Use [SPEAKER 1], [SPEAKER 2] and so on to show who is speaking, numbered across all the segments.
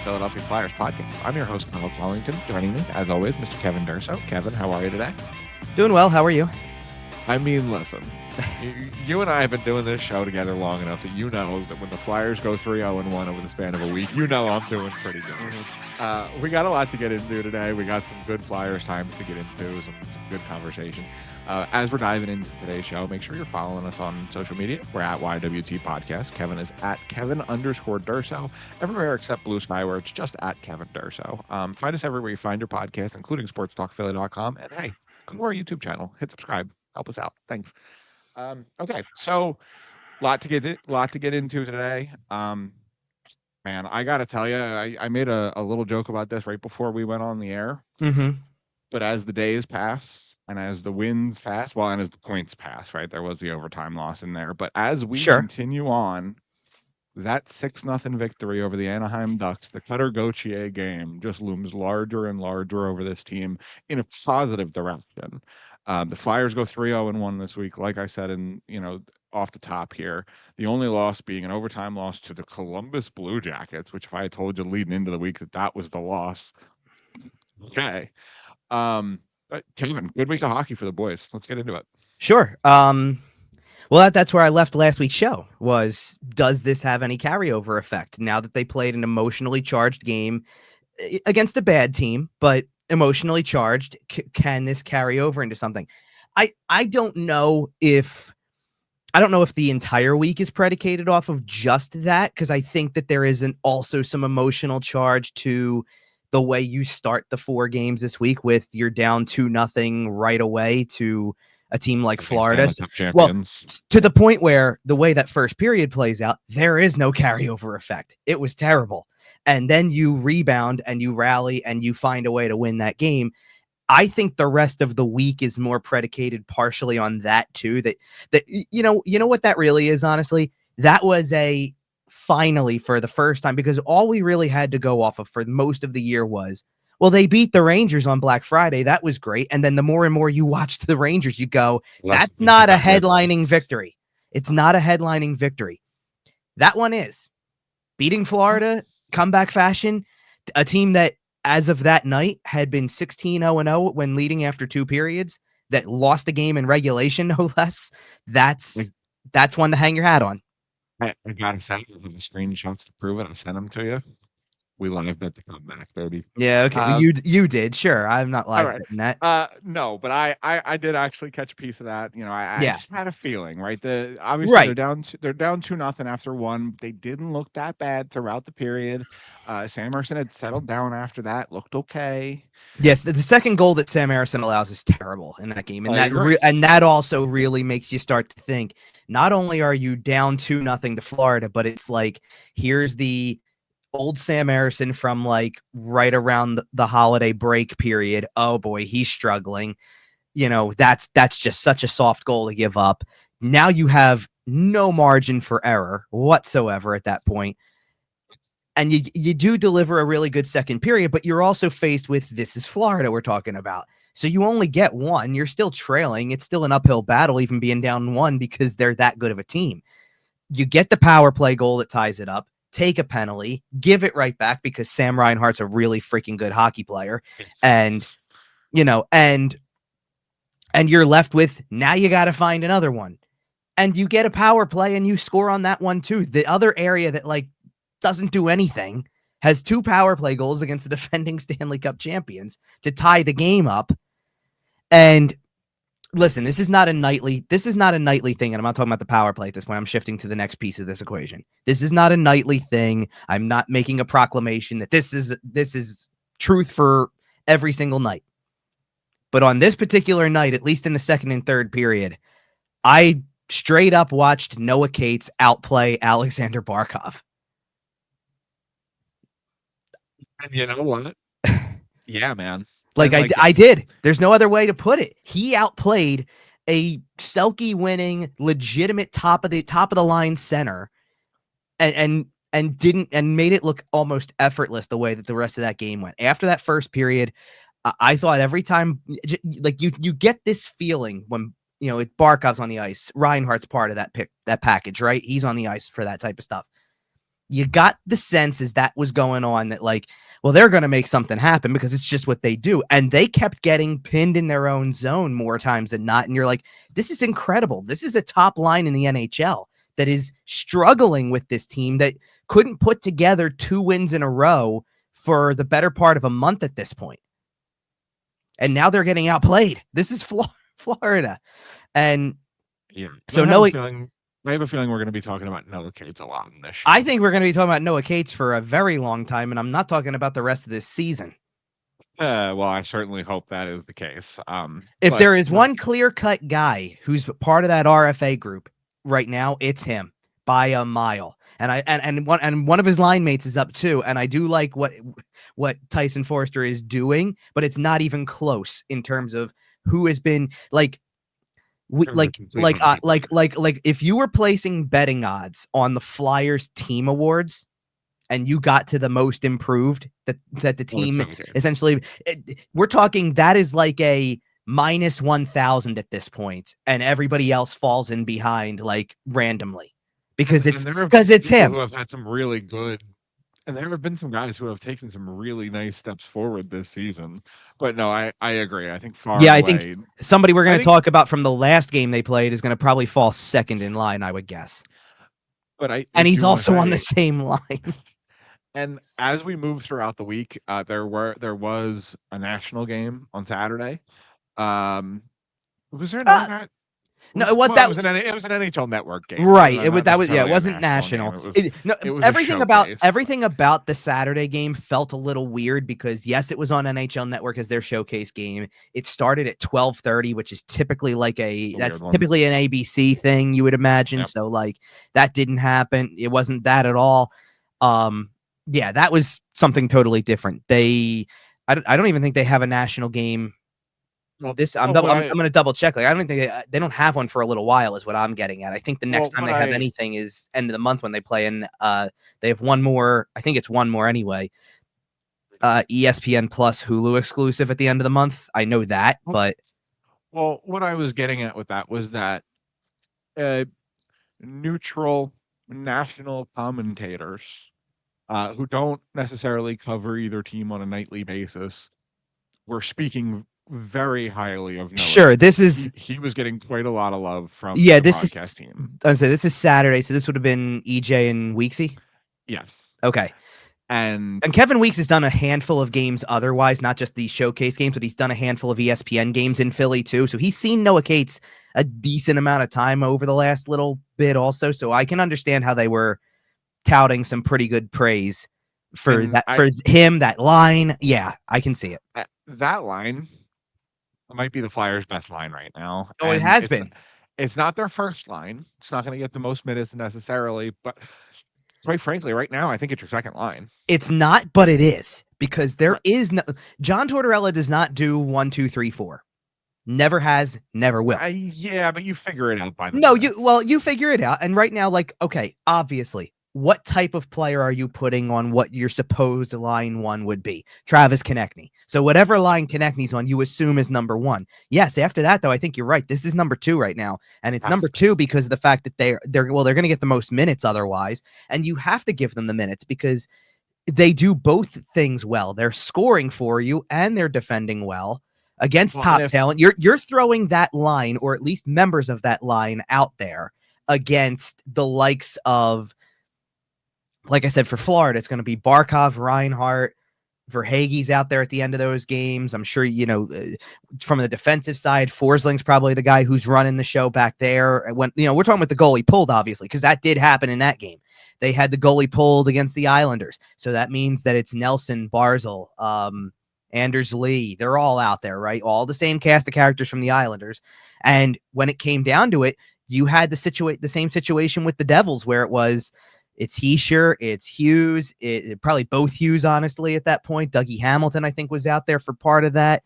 [SPEAKER 1] Philadelphia Flyers podcast. I'm your host, Collington. Joining me, as always, Mr. Kevin Durso. Kevin, how are you today?
[SPEAKER 2] Doing well. How are you?
[SPEAKER 1] I mean, listen, you and I have been doing this show together long enough that you know that when the Flyers go 3-0-1 over the span of a week, you know I'm doing pretty good. We got a lot to get into today. We got some good Flyers times to get into, some good conversation. As we're diving into today's show, make sure you're following us on social media. We're at YWT Podcast. Kevin is at Kevin_Durso. Everywhere except Blue Sky, where it's just at Kevin Durso. Find us everywhere you find your podcast, including sportstalkphilly.com. And hey, go to our YouTube channel. Hit subscribe. Help us out. Thanks. Okay, so lot to get into today. Man, I gotta tell you, I made a little joke about this right before we went on the air.
[SPEAKER 2] Mm-hmm.
[SPEAKER 1] But as the days pass and as the wins pass, well, and as the points pass, right? There was the overtime loss in there. But as we continue on, that 6-0 victory over the Anaheim Ducks, the Cutter Gauthier game, just looms larger and larger over this team in a positive direction. The Flyers go 3-0-1 this week, like I said, off the top here. The only loss being an overtime loss to the Columbus Blue Jackets, which if I had told you leading into the week that was the loss, okay. But Kevin, good week of hockey for the boys. Let's get into it.
[SPEAKER 2] Sure. Well, that's where I left last week's show was, does this have any carryover effect now that they played an emotionally charged game against a bad team, but emotionally charged? Can this carry over into something? I don't know if the entire week is predicated off of just that, because I think that there isn't also some emotional charge to the way you start the 4 games this week with you're down 2-0 right away to a team like Florida. Well, to the point where the way that first period plays out, there is no carryover effect. It was terrible. And then you rebound and you rally and you find a way to win that game. I think the rest of the week is more predicated partially on that too. That you know what that really is, honestly? That was a finally for the first time, because all we really had to go off of for most of the year was, well, they beat the Rangers on Black Friday. That was great. And then the more and more you watched the Rangers, you go, that's not a headlining victory. It's not a headlining victory. That one is. Beating Florida, comeback fashion, a team that, as of that night, had been 16-0-0 when leading after 2 periods, that lost the game in regulation, no less. That's one to hang your hat on.
[SPEAKER 1] I gotta say, the screenshots to prove it. I sent them to you. We lived at the comeback, baby.
[SPEAKER 2] Yeah, okay. You did, sure. I'm not live betting that.
[SPEAKER 1] No, but I did actually catch a piece of that. I just had a feeling, right? Obviously they're down 2-0 after 1. They didn't look that bad throughout the period. Sam Ersson had settled down after that, looked okay.
[SPEAKER 2] Yes, the second goal that Sam Ersson allows is terrible in that game, and that also really makes you start to think. Not only are you down 2-0 to Florida, but it's like, here's the old Sam Ersson from like right around the holiday break period. Oh boy, he's struggling. That's just such a soft goal to give up. Now you have no margin for error whatsoever at that point. And you do deliver a really good second period, but you're also faced with, this is Florida we're talking about. So you only get 1. You're still trailing. It's still an uphill battle, even being down 1, because they're that good of a team. You get the power play goal that ties it up, take a penalty, give it right back, because Sam Reinhart's a really freaking good hockey player. And, and you're left with, now you got to find another one. And you get a power play and you score on that one too. The other area that doesn't do anything has 2 power play goals against the defending Stanley Cup champions to tie the game up. And listen, this is not a nightly thing. And I'm not talking about the power play at this point. I'm shifting to the next piece of this equation. This is not a nightly thing. I'm not making a proclamation that this is truth for every single night. But on this particular night, at least in the second and third period, I straight up watched Noah Cates outplay Alexander Barkov.
[SPEAKER 1] And you know what? Yeah, man.
[SPEAKER 2] I did. There's no other way to put it. He outplayed a Selke winning, legitimate top of the line center, and made it look almost effortless the way that the rest of that game went. After that first period, I thought every time, you get this feeling when Barkov's on the ice, Reinhart's part of that package, right? He's on the ice for that type of stuff. You got the sense as that was going on that like, well, they're going to make something happen because it's just what they do. And they kept getting pinned in their own zone more times than not. And you're like, this is incredible. This is a top line in the NHL that is struggling with this team that couldn't put together 2 wins in a row for the better part of a month at this point. And now they're getting outplayed. This is Florida. And
[SPEAKER 1] yeah,
[SPEAKER 2] so
[SPEAKER 1] I have a feeling we're going to be talking about Noah Cates a lot in this show.
[SPEAKER 2] I think we're going to be talking about Noah Cates for a very long time, and I'm not talking about the rest of this season.
[SPEAKER 1] Well, I certainly hope that is the case.
[SPEAKER 2] If there is one clear-cut guy who's part of that RFA group right now, it's him by a mile. And one of his line mates is up too. And I do like what Tyson Forster is doing, but it's not even close in terms of who has been like. If you were placing betting odds on the Flyers team awards and you got to the most improved that the team essentially, we're talking that is like a minus 1,000 at this point, and everybody else falls in behind like randomly because it's him
[SPEAKER 1] who have had some really good. And there have been some guys who have taken some really nice steps forward this season. But no, I agree. I think I
[SPEAKER 2] think somebody we're going to talk about from the last game they played is going to probably fall second in line, I would guess.
[SPEAKER 1] But
[SPEAKER 2] he's also on the same line.
[SPEAKER 1] And as we move throughout the week, there was a national game on Saturday. Was there another?
[SPEAKER 2] No,
[SPEAKER 1] it was an NHL Network game,
[SPEAKER 2] right? It wasn't national. Everything about the Saturday game felt a little weird because yes, it was on NHL Network as their showcase game. It started at 12:30, which is typically typically an ABC thing, you would imagine. Yep. So like that didn't happen. It wasn't that at all. Yeah, that was something totally different. I don't even think they have a national game. I'm going to double check. Like, I don't think they don't have one for a little while is what I'm getting at. I think the next time they have anything is end of the month when they play in, they have one more. I think it's one more anyway. ESPN Plus Hulu exclusive at the end of the month. I know that, but.
[SPEAKER 1] Well, what I was getting at with that was that neutral national commentators who don't necessarily cover either team on a nightly basis were speaking very highly of Noah.
[SPEAKER 2] Sure,
[SPEAKER 1] he was getting quite a lot of love from the broadcast team.
[SPEAKER 2] I'd say this is Saturday, so this would have been EJ and Weeksy.
[SPEAKER 1] Yes.
[SPEAKER 2] Okay.
[SPEAKER 1] And
[SPEAKER 2] Kevin Weeks has done a handful of games otherwise, not just these showcase games, but he's done a handful of ESPN games in Philly too. So he's seen Noah Cates a decent amount of time over the last little bit also. So I can understand how they were touting some pretty good praise for him, that line. Yeah, I can see it.
[SPEAKER 1] That line might be the Flyers' best line right now.
[SPEAKER 2] Oh, it has been.
[SPEAKER 1] It's not their first line. It's not going to get the most minutes necessarily, but quite frankly, right now, I think it's your second line.
[SPEAKER 2] It's not, but it is because there is no. John Tortorella does not do 1, 2, 3, 4. Never has, never will.
[SPEAKER 1] Yeah, but you figure it out by the
[SPEAKER 2] you figure it out. And right now, like, okay, obviously, what type of player are you putting on what your supposed line one would be? Travis Konechny. So whatever line Konechny's on, you assume is number one. Yes, after that, though, I think you're right. This is number 2 right now. And it's number 2 because of the fact that they're going to get the most minutes otherwise. And you have to give them the minutes because they do both things well. They're scoring for you and they're defending well against top talent. You're throwing that line, or at least members of that line, out there against the likes of, like I said, for Florida, it's going to be Barkov, Reinhart, Verhaeghe's out there at the end of those games. I'm sure, from the defensive side, Forsling's probably the guy who's running the show back there. When, we're talking with the goalie pulled, obviously, because that did happen in that game. They had the goalie pulled against the Islanders. So that means that it's Nelson, Barzal, Anders Lee. They're all out there, right? All the same cast of characters from the Islanders. And when it came down to it, you had the same situation with the Devils where it's Heischer, it's Hughes, probably both Hughes, honestly, at that point. Dougie Hamilton, I think, was out there for part of that.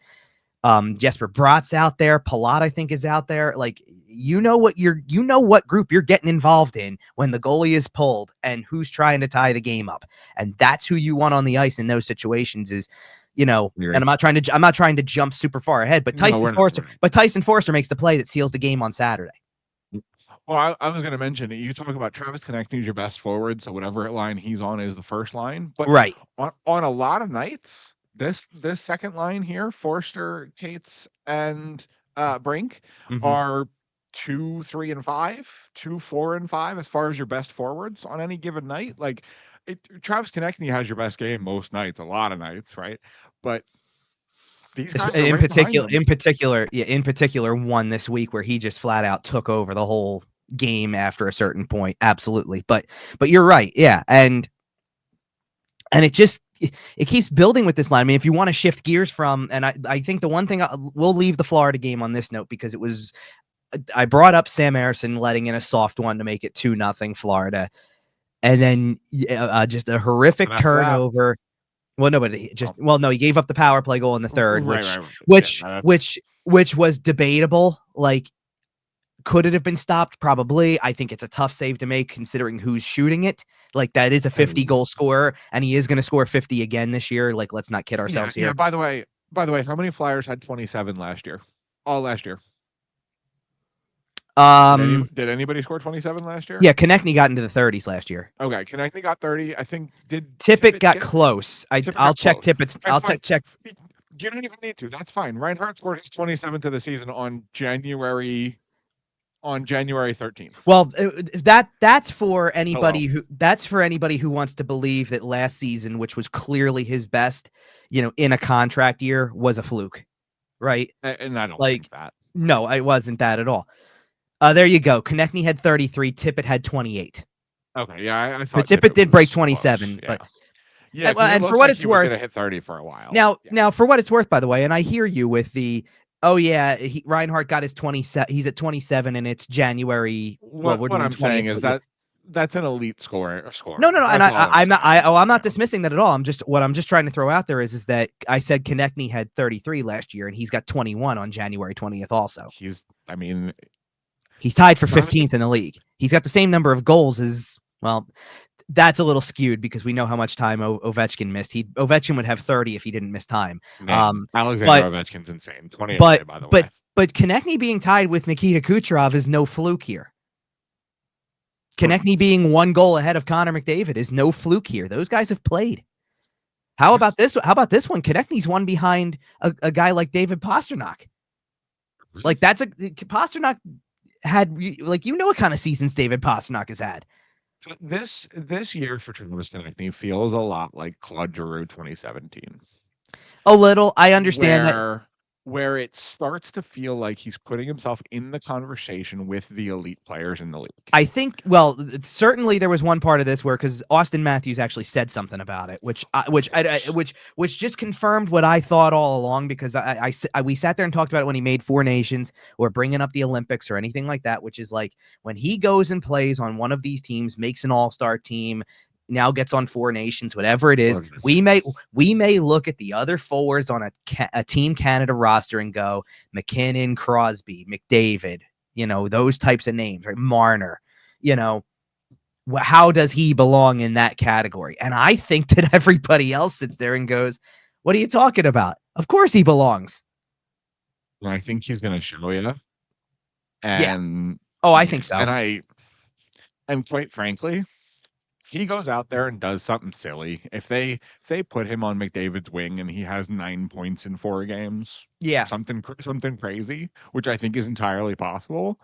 [SPEAKER 2] Jesper Bratt's out there. Palat, I think, is out there. Like, what group you're getting involved in when the goalie is pulled and who's trying to tie the game up. And that's who you want on the ice in those situations is, and I'm not trying to jump super far ahead, but Tyson Forster makes the play that seals the game on Saturday.
[SPEAKER 1] Well, I was going to mention, you talk about Travis Konechny is your best forward, so whatever line he's on is the first line. But
[SPEAKER 2] Right.
[SPEAKER 1] on a lot of nights, this second line here, Forster, Cates, and Brink
[SPEAKER 2] Mm-hmm.
[SPEAKER 1] are 2, 3, and 5, 2, 4, and 5 as far as your best forwards on any given night. Like Travis Konechny has your best game most nights, a lot of nights, right? But these guys are right behind them.
[SPEAKER 2] In particular, one this week where he just flat out took over the whole game after a certain point. Absolutely, but you're right, yeah, and it just it keeps building with this line. I mean, if you want to shift gears from, and I think the one thing we'll leave the Florida game on this note because it was I brought up Sam Harrison letting in a soft one to make it 2-0 Florida, and then just a horrific turnover. Well, no, but he gave up the power play goal in the third,
[SPEAKER 1] Right.
[SPEAKER 2] which was debatable. Like, could it have been stopped? Probably. I think it's a tough save to make considering who's shooting it. Like, that is a 50-goal scorer, and he is going to score 50 again this year. Like, let's not kid ourselves here.
[SPEAKER 1] Yeah. By the way, how many Flyers had 27 last year? All last year. Did anybody score 27 last year?
[SPEAKER 2] Yeah, Konechny got into the 30s last year.
[SPEAKER 1] Okay, Konechny got 30. I think
[SPEAKER 2] Tippett got close. I'll check Tippett's. I'll check.
[SPEAKER 1] You don't even need to. That's fine. Reinhart scored his 27 to the season on January 13th.
[SPEAKER 2] Well, that's for anybody who wants to believe that last season, which was clearly his best, in a contract year, was a fluke, right?
[SPEAKER 1] And I don't think that.
[SPEAKER 2] No, it wasn't that at all. There you go. Konechny had 33. Tippett had 28.
[SPEAKER 1] Okay, yeah, I thought
[SPEAKER 2] Tippett did break 27,
[SPEAKER 1] close,
[SPEAKER 2] but
[SPEAKER 1] yeah.
[SPEAKER 2] And for what it's worth,
[SPEAKER 1] gonna hit 30 for a while.
[SPEAKER 2] Now, for what it's worth, by the way, and I hear you with the. Oh yeah, Reinhart got his 27. He's at 27, and it's January.
[SPEAKER 1] What I'm saying is that's an elite scorer.
[SPEAKER 2] No, and I'm not dismissing that at all. I'm just trying to throw out there is that I said Konechny had 33 last year, and he's got 21 on January 20th. Also,
[SPEAKER 1] he's
[SPEAKER 2] tied for 15th in the league. He's got the same number of goals as well. That's a little skewed because we know how much time Ovechkin missed. Ovechkin would have 30 if he didn't miss time.
[SPEAKER 1] Alexander Ovechkin's insane. 28, by the way.
[SPEAKER 2] But Konechny being tied with Nikita Kucherov is no fluke here. Konechny being 1 goal ahead of Connor McDavid is no fluke here. Those guys have played. How about this? How about this one? Konechny's one behind a guy like David Pastrnak. Like Pastrnak had what kind of seasons David Pastrnak has had.
[SPEAKER 1] So this year for Travis Konechny feels a lot like Claude Giroux 2017.
[SPEAKER 2] A little. I understand that.
[SPEAKER 1] Where it starts to feel like he's putting himself in the conversation with the elite players in the league.
[SPEAKER 2] I think, certainly there was one part of this where, because Austin Matthews actually said something about it, which just confirmed what I thought all along, because we sat there and talked about it when he made 4 Nations or bringing up the Olympics or anything like that, which is like when he goes and plays on one of these teams, makes an all-star team, now gets on 4 Nations, whatever it is, we may look at the other forwards on a Team Canada roster and go McKinnon, Crosby, McDavid, those types of names, right? Marner, how does he belong in that category? And I think that everybody else sits there and goes, what are you talking about? Of course he belongs.
[SPEAKER 1] I think he's going to show you. And
[SPEAKER 2] yeah. Oh, I think so.
[SPEAKER 1] And quite frankly, he goes out there and does something silly. If they put him on McDavid's wing and he has 9 points in 4 games, something crazy, which I think is entirely possible,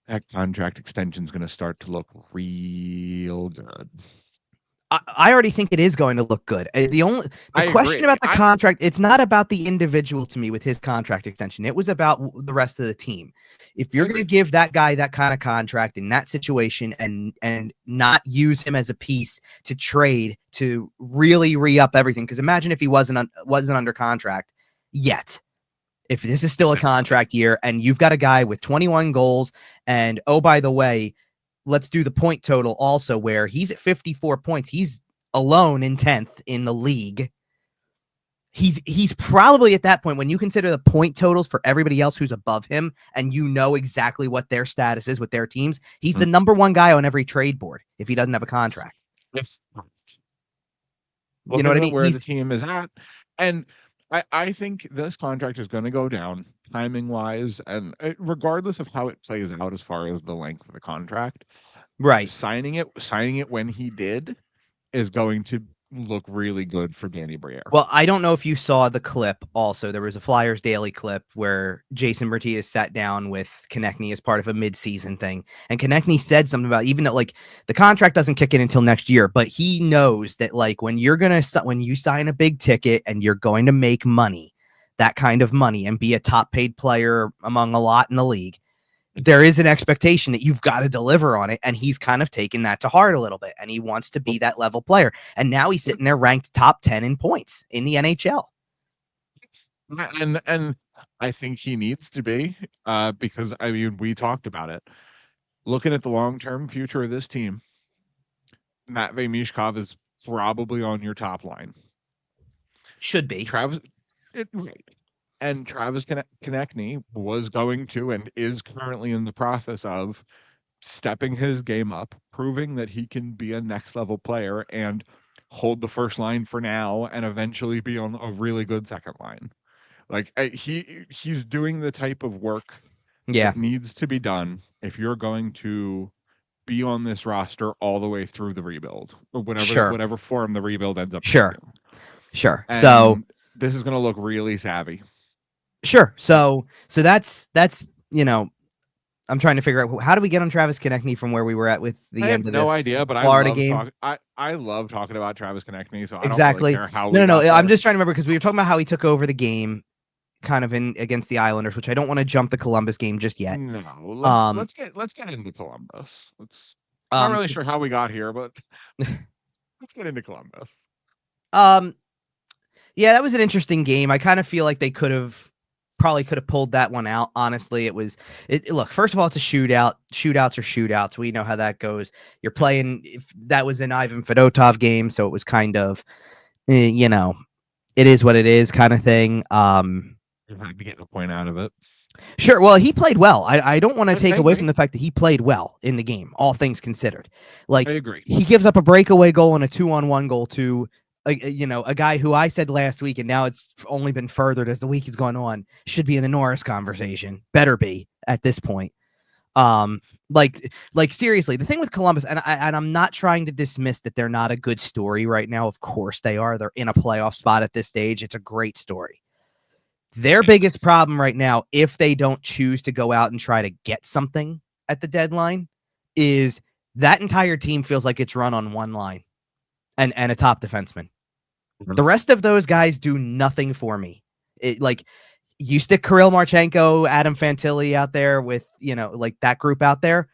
[SPEAKER 1] that contract extension is going to start to look real good.
[SPEAKER 2] I already think it is going to look good. The question about the contract, it's not about the individual to me with his contract extension. It was about the rest of the team. If you're going to give that guy that kind of contract in that situation and not use him as a piece to trade to really re-up everything, because imagine if he wasn't under contract yet. If this is still a contract year and you've got a guy with 21 goals and, oh, by the way, let's do the point total also, where he's at 54 points. He's alone in 10th in the league. He's probably at that point, when you consider the point totals for everybody else who's above him and exactly what their status is with their teams, he's the number 1 guy on every trade board if he doesn't have a contract.
[SPEAKER 1] Yes.
[SPEAKER 2] You know what I mean?
[SPEAKER 1] Where the team is at. And I think this contract is going to go down timing wise, and regardless of how it plays out as far as the length of the contract,
[SPEAKER 2] Right.
[SPEAKER 1] signing it when he did is going to look really good for Danny Briere.
[SPEAKER 2] Well, I don't know if you saw the clip also. There was a Flyers Daily clip where Jason Murtias sat down with Konechny as part of a mid-season thing. And Konechny said something about, even though like the contract doesn't kick in until next year, but he knows that like when you sign a big ticket and you're going to make money, that kind of money, and be a top paid player among a lot in the league, there is an expectation that you've got to deliver on it. And he's kind of taken that to heart a little bit. And he wants to be that level player. And now he's sitting there ranked top 10 in points in the NHL.
[SPEAKER 1] And I think he needs to be, because I mean, we talked about it. Looking at the long-term future of this team, Matvei Mishkov is probably on your top line.
[SPEAKER 2] Should be.
[SPEAKER 1] Travis Konechny was going to and is currently in the process of stepping his game up, proving that he can be a next level player and hold the first line for now and eventually be on a really good second line. Like he's doing the type of work that needs to be done if you're going to be on this roster all the way through the rebuild, or whatever form the rebuild ends up taking.
[SPEAKER 2] Sure.
[SPEAKER 1] And
[SPEAKER 2] so
[SPEAKER 1] this is going to look really savvy.
[SPEAKER 2] Sure. So that's I'm trying to figure out how do we get on Travis Konechny from where we were at with the end of the
[SPEAKER 1] idea, but
[SPEAKER 2] Florida game.
[SPEAKER 1] I love talking about Travis Konechny, so I
[SPEAKER 2] exactly.
[SPEAKER 1] don't really care how.
[SPEAKER 2] No. I'm just trying to remember because we were talking about how he took over the game, kind of in against the Islanders, which I don't want to jump the Columbus game just yet.
[SPEAKER 1] No, let's get into Columbus. I'm not really sure how we got here, but let's get into Columbus.
[SPEAKER 2] Yeah, that was an interesting game. I kind of feel like they could have pulled that one out. Honestly, look, first of all, it's a shootout. Shootouts are shootouts. We know how that goes. You're playing, if that was an Ivan Fedotov game, so it was kind of, it is what it is kind of thing.
[SPEAKER 1] You might be getting a point out of it.
[SPEAKER 2] Sure. Well, he played well. I don't want to take away from the fact that he played well in the game, all things considered. Like, I agree. He gives up a breakaway goal and a 2-on-1 goal to a guy who I said last week, and now it's only been furthered as the week has gone on, should be in the Norris conversation. Better be at this point. Like seriously, the thing with Columbus, and I'm not trying to dismiss that they're not a good story right now. Of course they are. They're in a playoff spot at this stage. It's a great story. Their biggest problem right now, if they don't choose to go out and try to get something at the deadline, is that entire team feels like it's run on one line and a top defenseman. The rest of those guys do nothing for me. You stick Kirill Marchenko, Adam Fantilli out there with, like that group out there.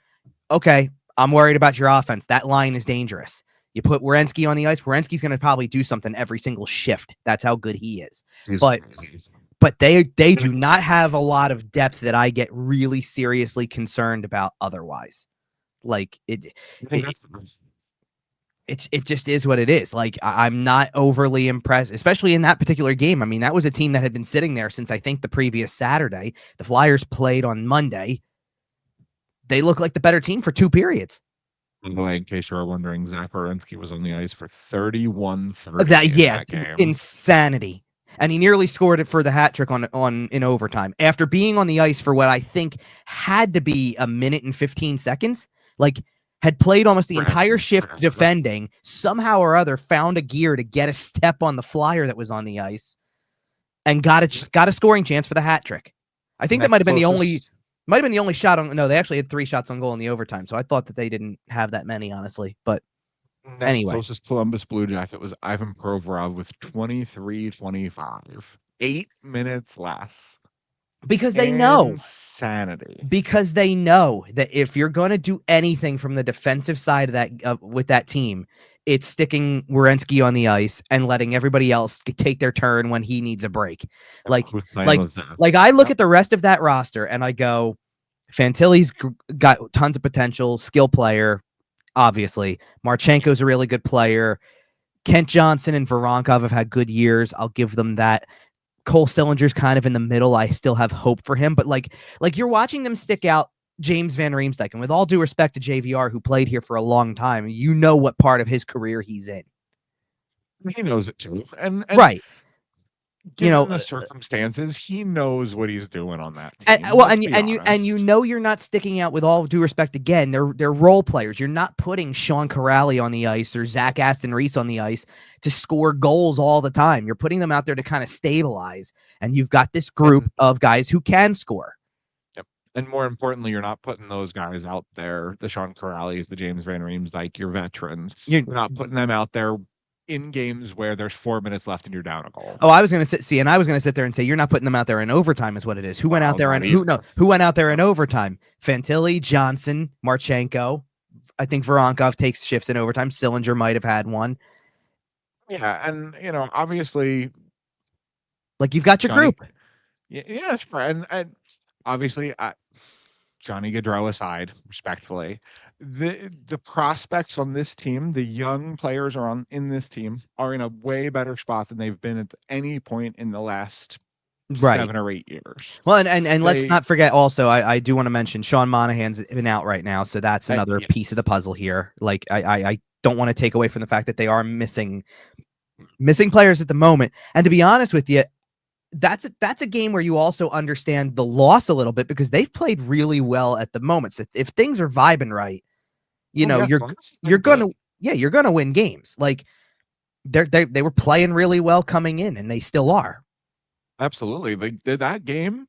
[SPEAKER 2] Okay, I'm worried about your offense. That line is dangerous. You put Werenski on the ice. Werenski's going to probably do something every single shift. That's how good he is. But they do not have a lot of depth that I get really seriously concerned about otherwise. Like it just is what it is. Like I'm not overly impressed, especially in that particular game. I mean, that was a team that had been sitting there since I think the previous Saturday. The Flyers played on Monday. They look like the better team for 2 periods.
[SPEAKER 1] By the way, in case you were wondering, Zach Werenski was on the ice for 31-30 in that game.
[SPEAKER 2] Insanity. And he nearly scored it for the hat trick in overtime after being on the ice for what I think had to be a minute and 15 seconds. Like, had played almost the entire shift defending, somehow or other found a gear to get a step on the Flyer that was on the ice and got a scoring chance for the hat trick. I think that might have been the only shot on. No, they actually had 3 shots on goal in the overtime. So I thought that they didn't have that many, honestly. But anyway,
[SPEAKER 1] closest Columbus Blue Jacket was Ivan Provorov with 23-25, 8 minutes less.
[SPEAKER 2] Because they know
[SPEAKER 1] insanity.
[SPEAKER 2] Because they know that if you're going to do anything from the defensive side of that with that team, it's sticking Werenski on the ice and letting everybody else take their turn when he needs a break. Like I look at the rest of that roster and I go, Fantilli's got tons of potential, skill player, obviously. Marchenko's a really good player. Kent Johnson and Voronkov have had good years. I'll give them that. Cole Sillinger's kind of in the middle. I still have hope for him, but like you're watching them stick out James Van Riemsdyk, and with all due respect to JVR, who played here for a long time, you know what part of his career he's in.
[SPEAKER 1] He knows it too, and
[SPEAKER 2] right.
[SPEAKER 1] given the circumstances, he knows what he's doing on that team.
[SPEAKER 2] You're not sticking out, with all due respect. Again, they're role players. You're not putting Sean Corrali on the ice or Zach Aston Reese on the ice to score goals all the time. You're putting them out there to kind of stabilize, and you've got this group of guys who can score.
[SPEAKER 1] Yep. And more importantly, you're not putting those guys out there, the Sean Corrali's, the James Van Riem's, like your veterans. You're not putting them out there in games where there's 4 minutes left and you're down a goal.
[SPEAKER 2] Oh, I was going to sit there and say you're not putting them out there in overtime is what it is. Who went out there who went out there in overtime? Fantilli, Johnson, Marchenko. I think Voronkov takes shifts in overtime. Sillinger might have had one.
[SPEAKER 1] Yeah, and obviously,
[SPEAKER 2] like, you've got your group.
[SPEAKER 1] Yeah, sure. And obviously, Johnny Gaudreau aside, respectfully, the prospects on this team, the young players in this team, are in a way better spot than they've been at any point in the last 7 or 8 years.
[SPEAKER 2] Well, and let's not forget also, I do want to mention Sean Monahan's been out right now, so that's another piece of the puzzle here. Like, I don't want to take away from the fact that they are missing players at the moment. And to be honest with you, that's a game where you also understand the loss a little bit, because they've played really well at the moment. So if things are vibing right, you're gonna win games. Like, they were playing really well coming in, and they still are.
[SPEAKER 1] Absolutely. That game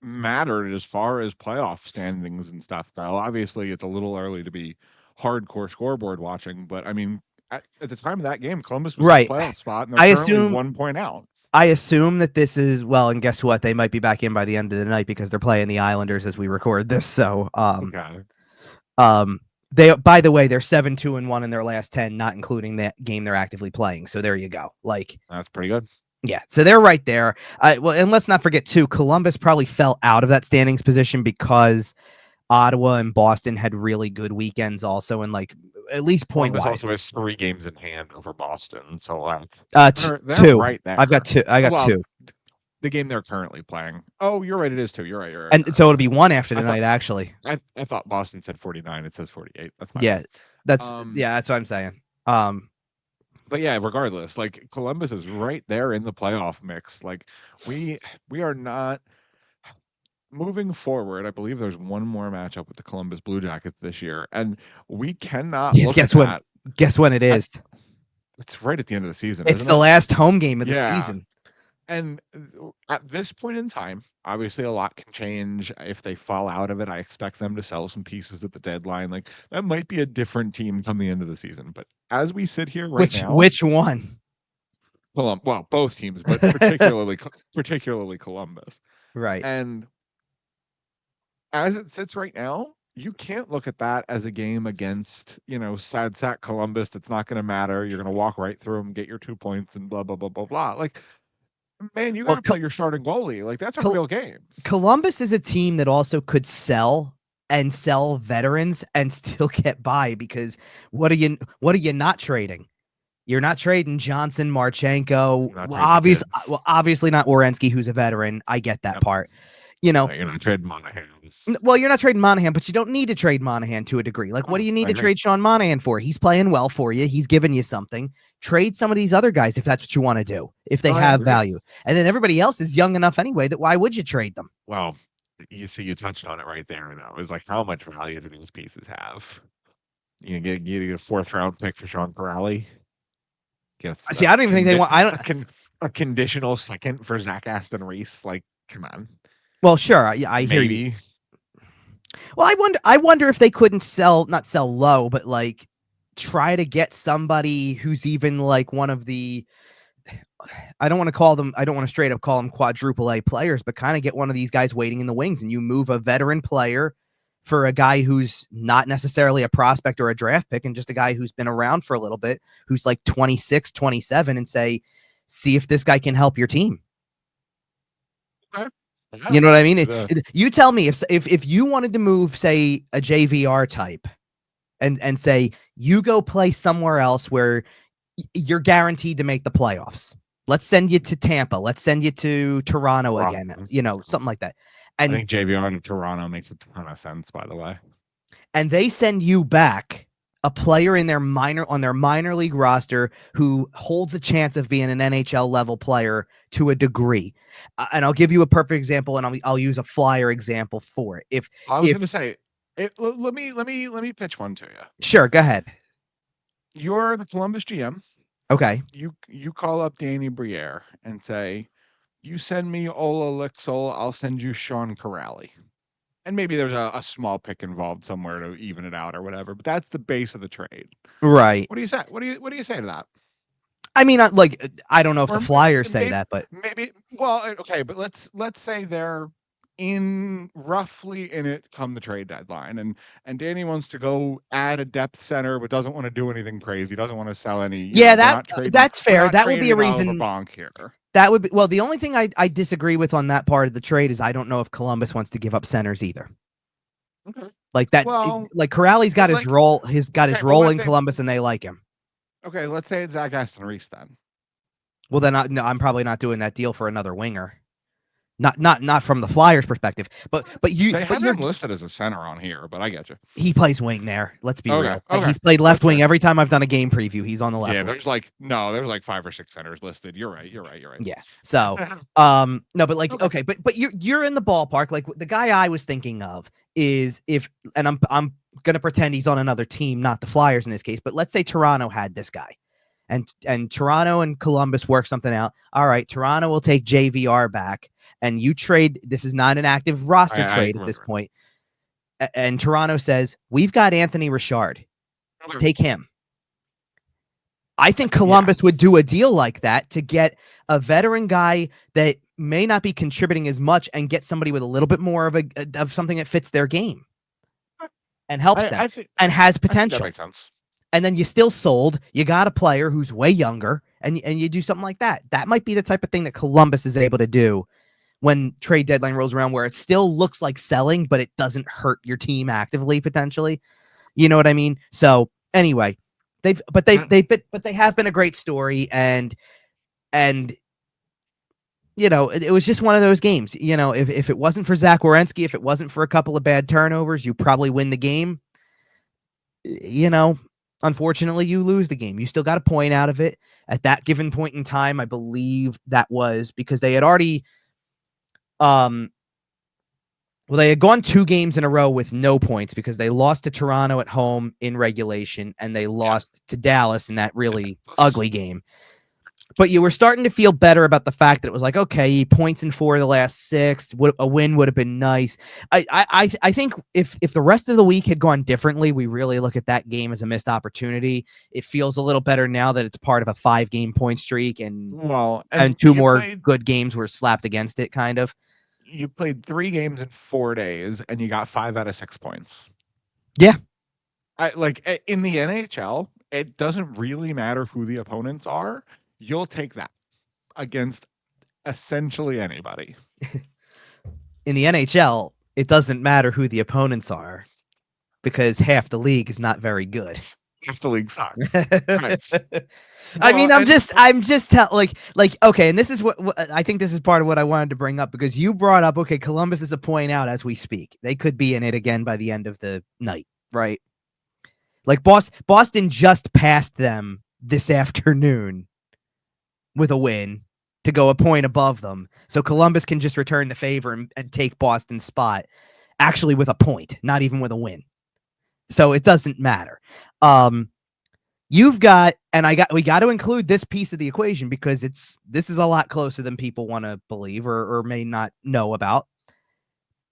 [SPEAKER 1] mattered as far as playoff standings and stuff. Well, obviously it's a little early to be hardcore scoreboard watching, but I mean, at the time of that game, Columbus was in a playoff spot, and they're currently 1 point out.
[SPEAKER 2] I assume that this is, well, and guess what? They might be back in by the end of the night, because they're playing the Islanders as we record this. So, by the way, they're 7-2-1 in their last 10, not including that game they're actively playing. So there you go. Like,
[SPEAKER 1] that's pretty good.
[SPEAKER 2] Yeah. So they're right there. Well, and let's not forget too, Columbus probably fell out of that standings position because Ottawa and Boston had really good weekends also, and like, at least point wise.
[SPEAKER 1] Columbus also has 3 games in hand over Boston, so
[SPEAKER 2] they're 2. Right there. I've got 2. I got 2.
[SPEAKER 1] The game they're currently playing. Oh, you're right. It is 2. You're right.
[SPEAKER 2] And so it'll be 1 after tonight. Actually,
[SPEAKER 1] I thought Boston said 49. It says 48. That's fine.
[SPEAKER 2] Yeah, that's what I'm saying.
[SPEAKER 1] But yeah, regardless, like, Columbus is right there in the playoff mix. Like, we are not. Moving forward, I believe there's one more matchup with the Columbus Blue Jackets this year, and we cannot look at that.
[SPEAKER 2] Guess when it is?
[SPEAKER 1] It's right at the end of the season.
[SPEAKER 2] It's the last home game of the season.
[SPEAKER 1] And at this point in time, obviously a lot can change. If they fall out of it, I expect them to sell some pieces at the deadline. Like, that might be a different team come the end of the season. But as we sit here now,
[SPEAKER 2] which one?
[SPEAKER 1] Well, both teams, but particularly Columbus.
[SPEAKER 2] Right.
[SPEAKER 1] And as it sits right now, you can't look at that as a game against, sad sack Columbus that's not going to matter. You're going to walk right through them, get your 2 points, and blah, blah, blah, blah, blah. Like, man, you got to play your starting goalie. Like, that's a real game.
[SPEAKER 2] Columbus is a team that also could sell veterans and still get by, because what are you not trading? You're not trading Johnson, Marchenko. Obviously not Werenski, who's a veteran. I get that part. You're not
[SPEAKER 1] trading Monahan.
[SPEAKER 2] Well, you're not trading Monahan, but you don't need to trade Monahan to a degree. Like, what do you need to trade Sean Monahan for? He's playing well for you. He's giving you something. Trade some of these other guys if that's what you want to do, if they have value. And then everybody else is young enough anyway that why would you trade them?
[SPEAKER 1] Well, you touched on it right there. Though. It's like, how much value do these pieces have? You get a 4th round pick for Sean Corali.
[SPEAKER 2] See, I don't even think they want.
[SPEAKER 1] A conditional 2nd for Zach Aston Reese. Like, come on.
[SPEAKER 2] Well, sure. I hear you. Well, I wonder if they couldn't not sell low, but like try to get somebody who's even like one of the, I don't want to straight up call them quadruple A players, but kind of get one of these guys waiting in the wings, and you move a veteran player for a guy who's not necessarily a prospect or a draft pick, and just a guy who's been around for a little bit, who's like 26, 27, and see if this guy can help your team.
[SPEAKER 1] Okay.
[SPEAKER 2] You know what I mean? You tell me if you wanted to move, say, a JVR type and say you go play somewhere else where you're guaranteed to make the playoffs. Let's send you to Tampa. Let's send you to Toronto again. Something like that. And
[SPEAKER 1] I think JVR to Toronto makes a ton of sense, by the way.
[SPEAKER 2] And they send you back a player in their minor league roster who holds a chance of being an NHL level player to a degree. And I'll give you a perfect example, and I'll use a Flyer example for it. If
[SPEAKER 1] I was going to say, let me pitch one to you.
[SPEAKER 2] Sure, go ahead.
[SPEAKER 1] You're the Columbus GM.
[SPEAKER 2] Okay.
[SPEAKER 1] You call up Danny Briere and say, you send me Ola Lixel, I'll send you Sean Corrali. And maybe there's a small pick involved somewhere to even it out or whatever, but that's the base of the trade.
[SPEAKER 2] Right.
[SPEAKER 1] What do you say? What do you say to that?
[SPEAKER 2] I mean, I don't know if
[SPEAKER 1] Or
[SPEAKER 2] the Flyers say that, but
[SPEAKER 1] maybe. Well, okay, but let's say they're roughly in it come the trade deadline, and Danny wants to go add a depth center, but doesn't want to do anything crazy. Doesn't want to sell any.
[SPEAKER 2] Yeah, that's fair. That would be a reason.
[SPEAKER 1] Bonk here.
[SPEAKER 2] That would be, well, the only thing I disagree with on that part of the trade is I don't know if Columbus wants to give up centers either.
[SPEAKER 1] Okay.
[SPEAKER 2] Like that,
[SPEAKER 1] well,
[SPEAKER 2] like Corrali's got his role. He's got his role in Columbus, and they like him.
[SPEAKER 1] Okay, let's say it's Zach Aston Reese then.
[SPEAKER 2] Well, then I'm probably not doing that deal for another winger. Not from the Flyers' perspective, but
[SPEAKER 1] they have him listed as a center on here, but I get you.
[SPEAKER 2] He plays wing there. Let's be real.
[SPEAKER 1] Okay.
[SPEAKER 2] He's played left wing every time I've done a game preview. He's on the left.
[SPEAKER 1] Yeah, there's like 5 or 6 centers listed. You're right.
[SPEAKER 2] Yeah. So, no, but like, okay, but you're in the ballpark. Like the guy I was thinking of is and I'm gonna pretend he's on another team, not the Flyers in this case, but let's say Toronto had this guy. And Toronto and Columbus work something out. All right, Toronto will take JVR back, and you trade. This is not an active roster trade at this point. And Toronto says, we've got Anthony Richard. Take him. I think Columbus would do a deal like that to get a veteran guy that may not be contributing as much and get somebody with a little bit more of something that fits their game and helps them and has potential.
[SPEAKER 1] That makes sense.
[SPEAKER 2] And then you still sold. You got a player who's way younger, and you do something like that. That might be the type of thing that Columbus is able to do when trade deadline rolls around, where it still looks like selling, but it doesn't hurt your team actively potentially. You know what I mean? So anyway, they have been a great story, and you know, it was just one of those games. You know, if it wasn't for Zach Werenski, if it wasn't for a couple of bad turnovers, you probably win the game. You know. Unfortunately, you lose the game. You still got a point out of it. At that given point in time, I believe that was because they had already they had gone 2 games in a row with no points because they lost to Toronto at home in regulation and they lost to Dallas in that really ugly game. But you were starting to feel better about the fact that it was like, okay, points in 4 of the last 6. A win would have been nice. I think if the rest of the week had gone differently, we really look at that game as a missed opportunity. It feels a little better now that it's part of a 5-game point streak and 2 more good games were slapped against it, kind of.
[SPEAKER 1] You played 3 games in 4 days and you got 5 out of 6 points.
[SPEAKER 2] Yeah.
[SPEAKER 1] In the NHL, it doesn't really matter who the opponents are. You'll take that against essentially anybody.
[SPEAKER 2] In the NHL, it doesn't matter who the opponents are because half the league is not very good.
[SPEAKER 1] Half the league sucks. Right.
[SPEAKER 2] I mean, I'm just okay, and this is what I think this is part of what I wanted to bring up because you brought up, okay, Columbus is a point out as we speak. They could be in it again by the end of the night, right? Like Boston just passed them this afternoon with a win to go a point above them. So Columbus can just return the favor and take Boston's spot actually with a point, not even with a win. So it doesn't matter. You've got, and we got to include this piece of the equation because this is a lot closer than people want to believe or may not know about.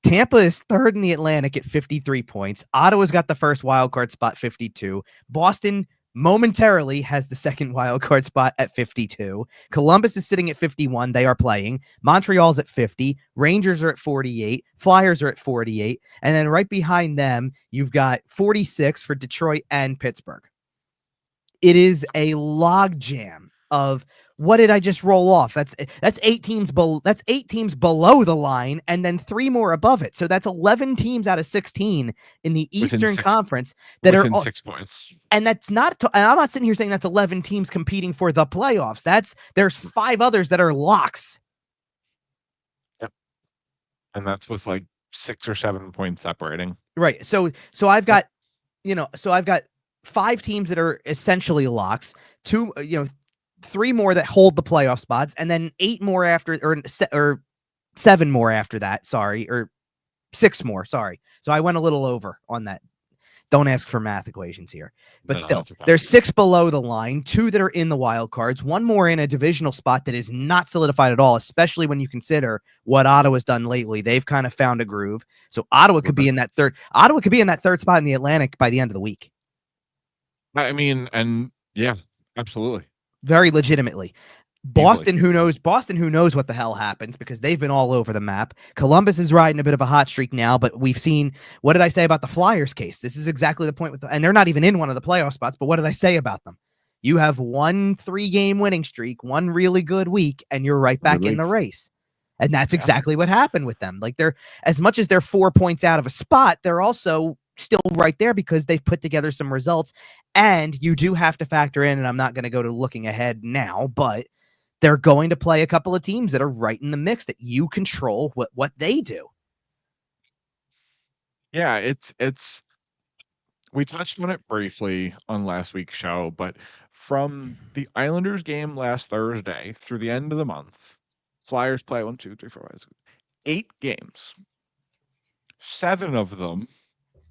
[SPEAKER 2] Tampa is 3rd in the Atlantic at 53 points. Ottawa's got the first wildcard spot, 52. Boston momentarily has the second wildcard spot at 52. Columbus is sitting at 51. They are playing. Montreal's at 50. Rangers are at 48. Flyers are at 48. And then right behind them, you've got 46 for Detroit and Pittsburgh. It is a logjam of what did I just roll off? That's 8 teams below. That's 8 teams below the line, and then 3 more above it. So that's 11 teams out of 16 in the Eastern Conference that are
[SPEAKER 1] 6 points.
[SPEAKER 2] And that's not. And I'm not sitting here saying that's 11 teams competing for the playoffs. There's 5 others that are locks.
[SPEAKER 1] Yep, and that's with like 6 or 7 points separating.
[SPEAKER 2] Right. So I've got, I've got 5 teams that are essentially locks, 3 more that hold the playoff spots, and then 8 more after, or 7 more after that. Sorry, or 6 more. Sorry. So I went a little over on that. Don't ask for math equations here. But still, there's 6 below the line, 2 that are in the wild cards, 1 more in a divisional spot that is not solidified at all, especially when you consider what Ottawa's done lately. They've kind of found a groove. So Ottawa could be in that third. Ottawa could be in that third spot in the Atlantic by the end of the week.
[SPEAKER 1] I mean, and yeah, absolutely.
[SPEAKER 2] Very legitimately. Boston, who knows what the hell happens, because they've been all over the map. Columbus is riding a bit of a hot streak now, but we've seen, what did I say about the Flyers case? This is exactly the point and they're not even in one of the playoff spots, but what did I say about them? You have 1 3-game winning streak, 1 really good week, and you're right back in the race. And that's exactly what happened with them. Like, they're, as much as they're 4 points out of a spot, they're also still right there because they've put together some results. And you do have to factor in, and I'm not going to go to looking ahead now, but they're going to play a couple of teams that are right in the mix that you control what they do.
[SPEAKER 1] Yeah, it's we touched on it briefly on last week's show, but from the Islanders game last Thursday through the end of the month, Flyers play 1, 2, 3, 4, 5, 6, 8 games. 7 of them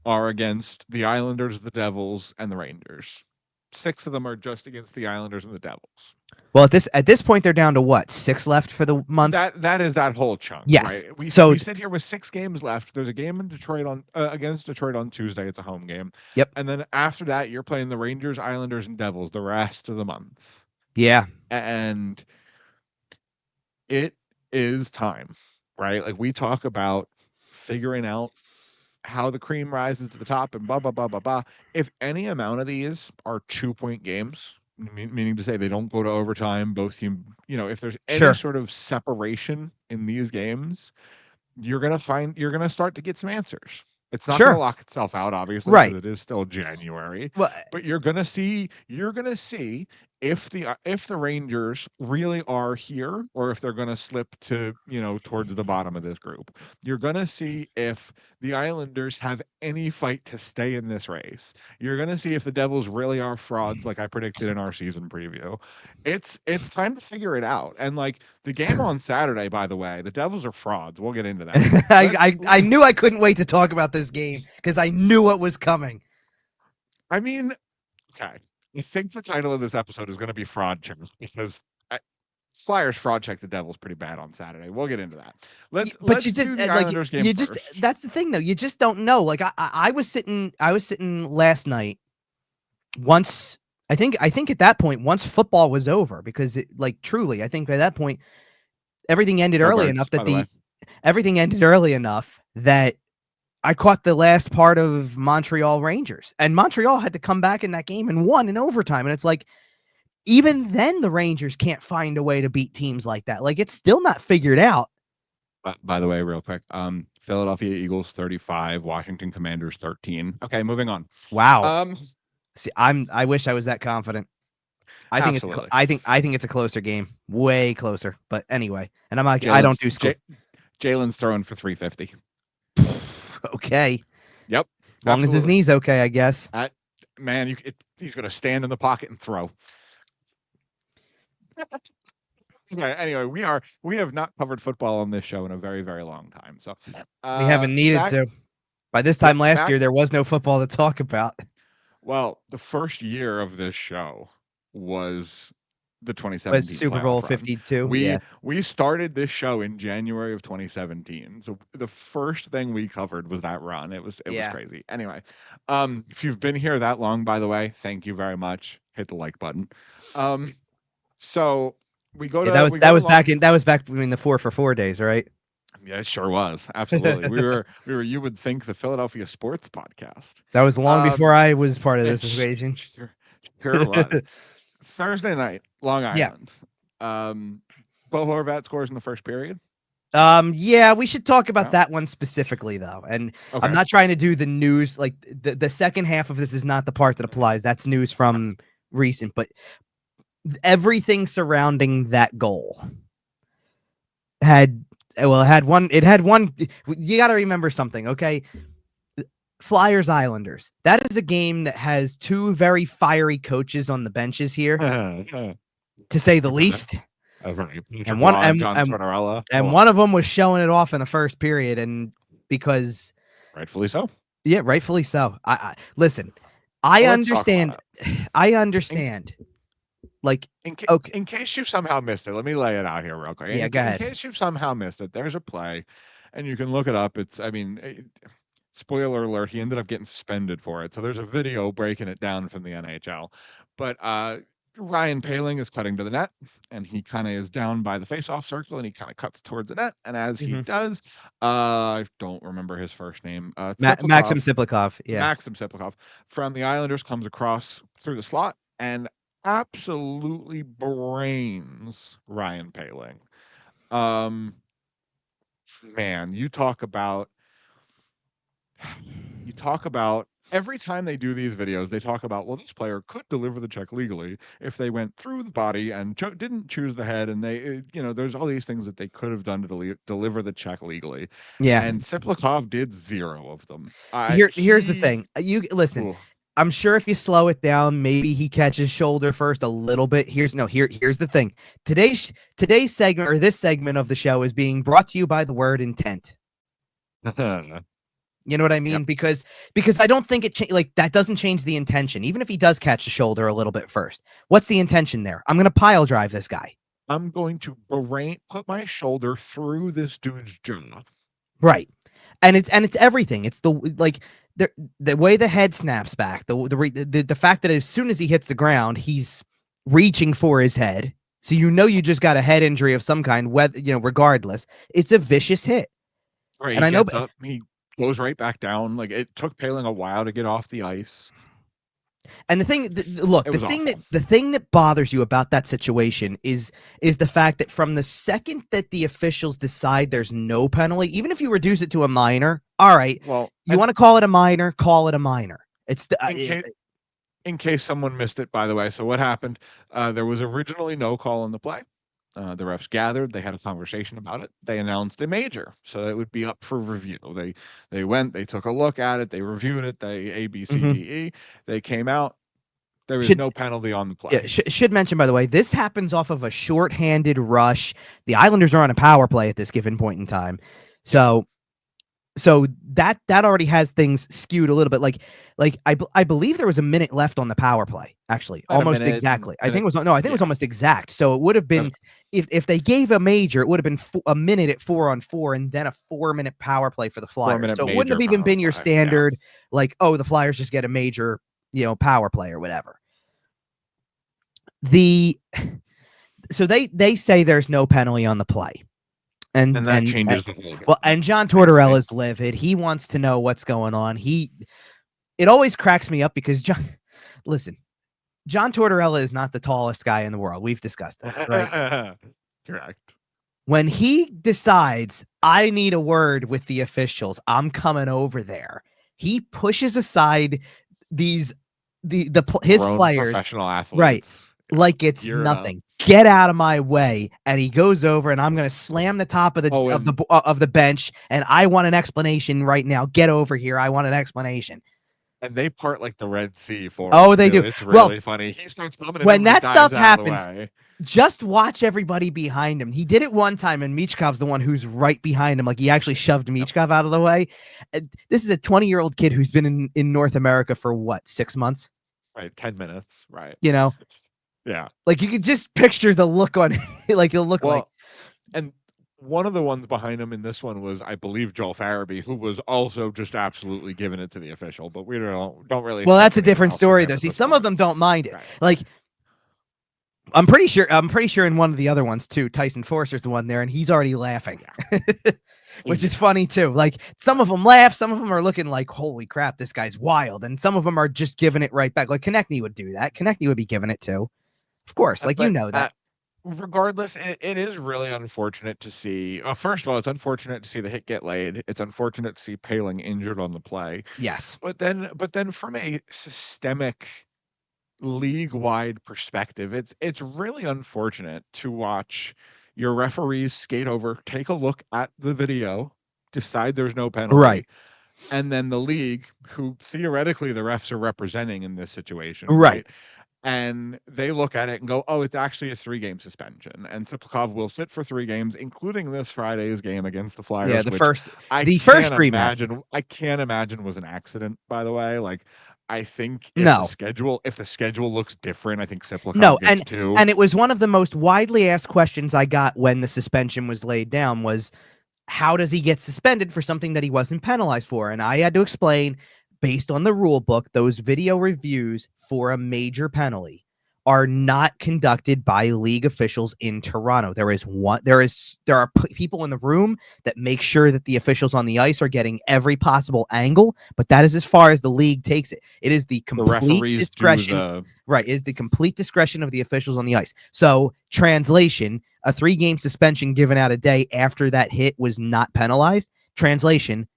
[SPEAKER 1] are against the Islanders, the Devils, and the Rangers. 6 of them are just against the Islanders and the Devils.
[SPEAKER 2] Well, at this point, they're down to what, 6 left for the month?
[SPEAKER 1] That is that whole chunk.
[SPEAKER 2] Yes.
[SPEAKER 1] Right? We sit here with 6 games left. There's a game in Detroit against Detroit on Tuesday. It's a home game.
[SPEAKER 2] Yep.
[SPEAKER 1] And then after that, you're playing the Rangers, Islanders, and Devils the rest of the month.
[SPEAKER 2] Yeah.
[SPEAKER 1] And it is time, right? Like, we talk about figuring out how the cream rises to the top and blah, blah, blah, blah, blah. If any amount of these are 2-point games, meaning to say they don't go to overtime, both team, if there's any sort of separation in these games, you're going to start to get some answers. It's not going to lock itself out, obviously,
[SPEAKER 2] right?
[SPEAKER 1] It is still January.
[SPEAKER 2] Well,
[SPEAKER 1] but you're going to see if the Rangers really are here, or if they're going to slip to, towards the bottom of this group. You're going to see if the Islanders have any fight to stay in this race. You're going to see if the Devils really are frauds, like I predicted in our season preview. It's time to figure it out. And like the game on Saturday, by the way, the Devils are frauds. We'll get into that.
[SPEAKER 2] I knew I couldn't wait to talk about this game because I knew what was coming.
[SPEAKER 1] I mean, okay. I think the title of this episode is going to be Fraud Check, because Flyers fraud check the Devils pretty bad on Saturday. We'll get into that. Let's do the Islanders game first.
[SPEAKER 2] That's the thing, though. You just don't know. Like I was sitting last night. Once I think at that point, once football was over, because truly, I think by that point everything ended early enough that everything ended early enough that I caught the last part of Montreal Rangers, and Montreal had to come back in that game and won in overtime. And it's like, even then the Rangers can't find a way to beat teams like that. Like, it's still not figured out.
[SPEAKER 1] By the way, real quick, Philadelphia Eagles 35, Washington Commanders 13. Okay, moving on.
[SPEAKER 2] Wow. See, I wish I was that confident. I think it's a closer game, way closer. But anyway, and I'm like, I don't do school.
[SPEAKER 1] Jalen's throwing for 350.
[SPEAKER 2] Okay.
[SPEAKER 1] Yep.
[SPEAKER 2] As long as his knee's okay, I guess.
[SPEAKER 1] Man, he's going to stand in the pocket and throw. Okay, anyway, we have not covered football on this show in a very, very long time. So
[SPEAKER 2] we haven't needed to. By this time last year, there was no football to talk about.
[SPEAKER 1] Well, the first year of this show was the 2017
[SPEAKER 2] Super Bowl 52.
[SPEAKER 1] We started this show in January of 2017. So the first thing we covered was that run. It was crazy. Anyway, if you've been here that long, by the way, thank you very much. Hit the like button. So we go to
[SPEAKER 2] that was back between the 4 for 4 days, right?
[SPEAKER 1] Yeah, it sure was. Absolutely. we were you would think the Philadelphia sports podcast.
[SPEAKER 2] That was long before I was part of this equation.
[SPEAKER 1] Sure was. Thursday night, Long Island. Bo Horvat scores in the first period.
[SPEAKER 2] Yeah, we should talk about that one specifically, though. And I'm not trying to do the news. Like the second half of this is not the part that applies. That's news from recent, but everything surrounding that goal had one. You got to remember something, okay? Flyers Islanders. That is a game that has two very fiery coaches on the benches here, to say the least.
[SPEAKER 1] And one and John Tortorella.
[SPEAKER 2] And one of them was showing it off in the first period, and because
[SPEAKER 1] rightfully so.
[SPEAKER 2] Yeah, rightfully so. I listen. I understand. I understand. Like,
[SPEAKER 1] in case you somehow missed it, let me lay it out here real quick.
[SPEAKER 2] Yeah, go ahead.
[SPEAKER 1] In case you somehow missed it, there's a play, and you can look it up. Spoiler alert, he ended up getting suspended for it. So there's a video breaking it down from the NHL. But Ryan Poehling is cutting to the net, and he kind of is down by the face-off circle, and he kind of cuts towards the net. And as he does, I don't remember his first name.
[SPEAKER 2] Maxim Ciplikov. Yeah.
[SPEAKER 1] Maxim Ciplikov from the Islanders comes across through the slot and absolutely brains Ryan Poehling. Man, you talk about every time they do these videos, they talk about, well, this player could deliver the check legally if they went through the body and didn't choose the head, and they, there's all these things that they could have done to deliver the check legally.
[SPEAKER 2] Yeah.
[SPEAKER 1] And Ciplikov did zero of them.
[SPEAKER 2] Here's the thing. You listen. Ooh. I'm sure if you slow it down, maybe he catches shoulder first a little bit. Here's the thing. Today's segment, or this segment of the show, is being brought to you by the word intent. You know what I mean? Yep. Because I don't think that doesn't change the intention. Even if he does catch the shoulder a little bit first, what's the intention there? I'm going to pile drive this guy.
[SPEAKER 1] I'm going to put my shoulder through this dude's jaw.
[SPEAKER 2] Right. And it's everything. It's the way the head snaps back, the fact that as soon as he hits the ground, he's reaching for his head. So you just got a head injury of some kind, whether regardless. It's a vicious hit.
[SPEAKER 1] Right. And I know he goes right back down. Like, it took Poehling a while to get off the ice.
[SPEAKER 2] And the thing that bothers you about that situation is the fact that from the second that the officials decide there's no penalty, even if you reduce it to a minor, all right. Well, you want to call it a minor, call it a minor. It's
[SPEAKER 1] in case someone missed it, by the way. So what happened? There was originally no call on the play. The refs gathered. They had a conversation about it. They announced a major, so it would be up for review. They went. They took a look at it. They reviewed it. They A, B, C, D, E. They came out. There was no penalty on the play.
[SPEAKER 2] Yeah, should mention, by the way, this happens off of a shorthanded rush. The Islanders are on a power play at this given point in time, so that already has things skewed a little bit. I believe there was a minute left on the power play. Actually, almost exactly. I think it was almost exact. So it would have been if they gave a major, it would have been a minute at 4-on-4, and then a 4-minute power play for the Flyers. So it wouldn't have even been your standard the Flyers just get a major power play or whatever. So they say there's no penalty on the play. And
[SPEAKER 1] that changes the whole game.
[SPEAKER 2] Well, and John Tortorella is livid. He wants to know what's going on. It always cracks me up because John Tortorella is not the tallest guy in the world. We've discussed this, right?
[SPEAKER 1] Correct.
[SPEAKER 2] When he decides, I need a word with the officials, I'm coming over there, he pushes aside his players,
[SPEAKER 1] professional athletes,
[SPEAKER 2] right? Like it's nothing. Get out of my way. And he goes over, and I'm going to slam the top of the bench. And I want an explanation right now. Get over here. I want an explanation.
[SPEAKER 1] And they part like the Red Sea for
[SPEAKER 2] they do.
[SPEAKER 1] It's really funny. He starts coming
[SPEAKER 2] when that stuff happens. Just watch everybody behind him. He did it one time, and Michkov's the one who's right behind him. Like, he actually shoved Michkov out of the way. This is a 20-year-old kid who's been in North America for what, 6 months?
[SPEAKER 1] Right, 10 minutes. Right.
[SPEAKER 2] Yeah. Like, you could just picture the look on like he'll look like.
[SPEAKER 1] And one of the ones behind him in this one was, I believe, Joel Farabee, who was also just absolutely giving it to the official, but we don't really.
[SPEAKER 2] Well, that's a different story though. See, some of them don't mind it. Right. Like, I'm pretty sure in one of the other ones too, Tyson Forster's the one there, and he's already laughing. Which is funny too. Like, some of them laugh, some of them are looking like, holy crap, this guy's wild, and some of them are just giving it right back. Like, Konechny would do that. Konechny would be giving it too. Of course, that.
[SPEAKER 1] Regardless, it is really unfortunate to see. First of all, it's unfortunate to see the hit get laid. It's unfortunate to see Poehling injured on the play.
[SPEAKER 2] Yes,
[SPEAKER 1] but then from a systemic, league-wide perspective, it's really unfortunate to watch your referees skate over, take a look at the video, decide there's no penalty,
[SPEAKER 2] right,
[SPEAKER 1] and then the league, who theoretically the refs are representing in this situation,
[SPEAKER 2] Right.
[SPEAKER 1] right? And they look at it and go, "Oh, it's actually a 3-game suspension." And Siplikov will sit for 3 games, including this Friday's game against the
[SPEAKER 2] Yeah,
[SPEAKER 1] Flyers,
[SPEAKER 2] the
[SPEAKER 1] which
[SPEAKER 2] first rematch.
[SPEAKER 1] I can't imagine was an accident, by the way. Like, I think
[SPEAKER 2] No.
[SPEAKER 1] if the schedule looks different, I think Siplikov
[SPEAKER 2] No,
[SPEAKER 1] gets 2.
[SPEAKER 2] and it was one of the most widely asked questions I got when the suspension was laid down was, how does he get suspended for something that he wasn't penalized for? And I had to explain, based on the rule book, those video reviews for a major penalty are not conducted by league officials in Toronto. There are people in the room that make sure that the officials on the ice are getting every possible angle, but that is as far as the league takes it. It is the
[SPEAKER 1] The
[SPEAKER 2] complete
[SPEAKER 1] referees
[SPEAKER 2] discretion.
[SPEAKER 1] do the
[SPEAKER 2] Right, is the complete discretion of the officials on the ice. So, translation, a 3-game suspension given out a day after that hit was not penalized. Translation,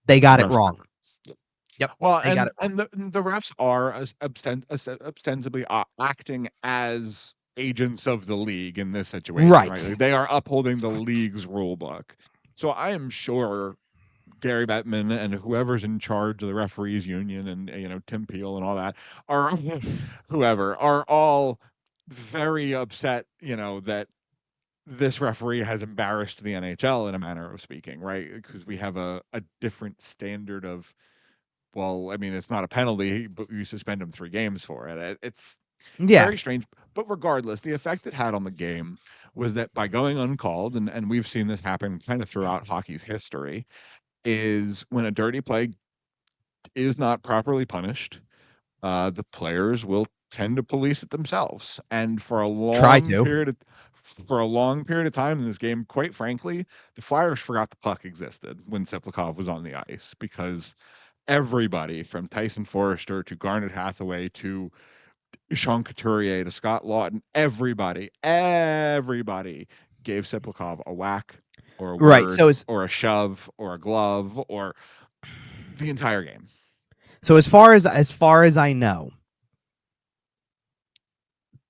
[SPEAKER 2] they got it wrong. Yep.
[SPEAKER 1] Well,
[SPEAKER 2] They got it wrong.
[SPEAKER 1] and the refs are ostensibly acting as agents of the league in this situation, right?
[SPEAKER 2] Right.
[SPEAKER 1] Like, they are upholding the league's rule book. So I am sure Gary Bettman and whoever's in charge of the referees union and Tim Peel and all that are whoever are all very upset, that this referee has embarrassed the NHL in a manner of speaking, right? Because we have a different standard of, well, I mean, it's not a penalty, but you suspend him 3 games for it. It's
[SPEAKER 2] Yeah.
[SPEAKER 1] very strange. But regardless, the effect it had on the game was that by going uncalled, and we've seen this happen kind of throughout hockey's history, is when a dirty play is not properly punished, the players will tend to police it themselves. And for a long period of time in this game, quite frankly, the Flyers forgot the puck existed when Siplikov was on the ice, because everybody from Tyson Forrester to Garnet Hathaway to Sean Couturier to Scott Lawton, everybody gave Siplikov a whack or a
[SPEAKER 2] Right.
[SPEAKER 1] word
[SPEAKER 2] So
[SPEAKER 1] or a shove or a glove or the entire game.
[SPEAKER 2] So as far as I know,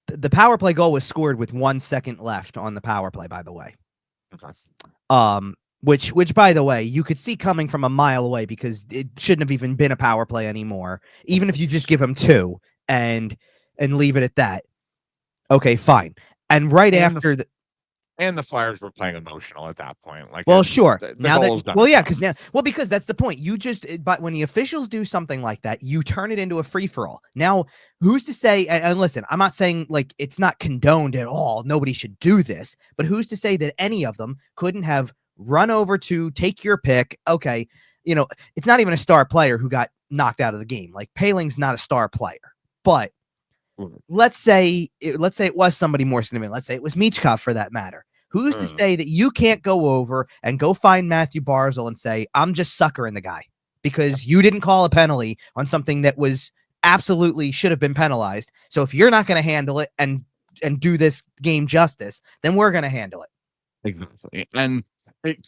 [SPEAKER 2] the power play goal was scored with 1 second left on the power play, by the way.
[SPEAKER 1] Okay.
[SPEAKER 2] Which by the way, you could see coming from a mile away, because it shouldn't have even been a power play anymore, even if you just give them 2 and leave it at that. Okay, fine. And right after
[SPEAKER 1] the Flyers were playing emotional at that point. Like,
[SPEAKER 2] well, sure.
[SPEAKER 1] The
[SPEAKER 2] Now
[SPEAKER 1] goal's
[SPEAKER 2] that,
[SPEAKER 1] done.
[SPEAKER 2] well, yeah, because that's the point. But when the officials do something like that, you turn it into a free for all. Now, who's to say? And listen, I'm not saying like it's not condoned at all. Nobody should do this. But who's to say that any of them couldn't have run over to take your pick? Okay, it's not even a star player who got knocked out of the game. Like, Paling's not a star player, but let's say it was somebody more significant. Let's say it was Michkov, for that matter. Who's to say that you can't go over and go find Matthew Barzal and say, I'm just suckering the guy because you didn't call a penalty on something that was absolutely should have been penalized. So if you're not going to handle it and do this game justice, then we're going to handle it.
[SPEAKER 1] Exactly. And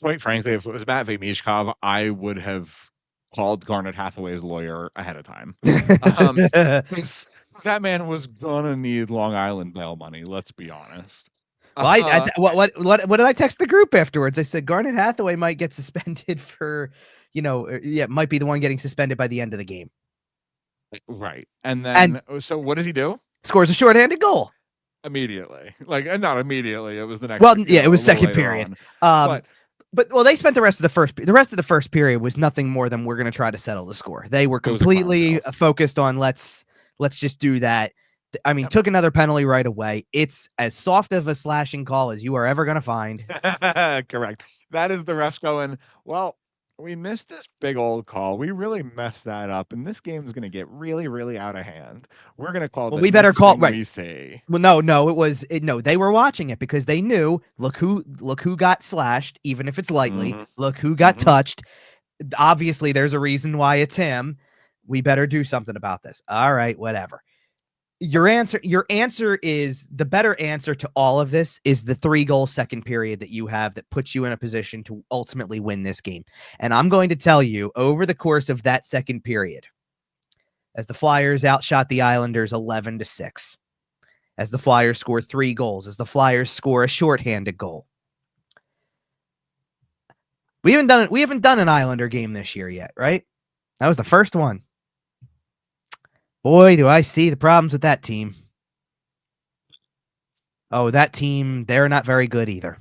[SPEAKER 1] quite frankly, if it was Matvey Michkov, I would have called Garnet Hathaway's lawyer ahead of time. Because that man was gonna need Long Island bail money. Let's be honest.
[SPEAKER 2] Well, what did I text the group afterwards? I said Garnet Hathaway might get suspended for, might be the one getting suspended by the end of the game.
[SPEAKER 1] Right. And then, so what does he do?
[SPEAKER 2] Scores a shorthanded goal.
[SPEAKER 1] Immediately. Like, and not immediately. It was the next.
[SPEAKER 2] Well, yeah, it was second period. But they spent the rest of the first period was nothing more than, we're going to try to settle the score. They were completely focused on let's just do that. I mean, took another penalty right away. It's as soft of a slashing call as you are ever going to find.
[SPEAKER 1] Correct. That is the refs going, well, we missed this big old call. We really messed that up, and this game is going to get really, really out of hand. We're going to call.
[SPEAKER 2] Well, we better call. Right.
[SPEAKER 1] We say.
[SPEAKER 2] Well, no. It was no. They were watching it because they knew. Look who got slashed, even if it's lightly. Mm-hmm. Look who got touched. Obviously, there's a reason why it's him. We better do something about this. All right, whatever. Your answer is the better answer to all of this is the 3-goal second period that you have that puts you in a position to ultimately win this game. And I'm going to tell you, over the course of that second period, as the Flyers outshot the Islanders 11-6, as the Flyers score 3 goals, as the Flyers score a shorthanded goal. We haven't done an Islander game this year yet, right? That was the first one. Boy, do I see the problems with that team. Oh, that team, they're not very good either.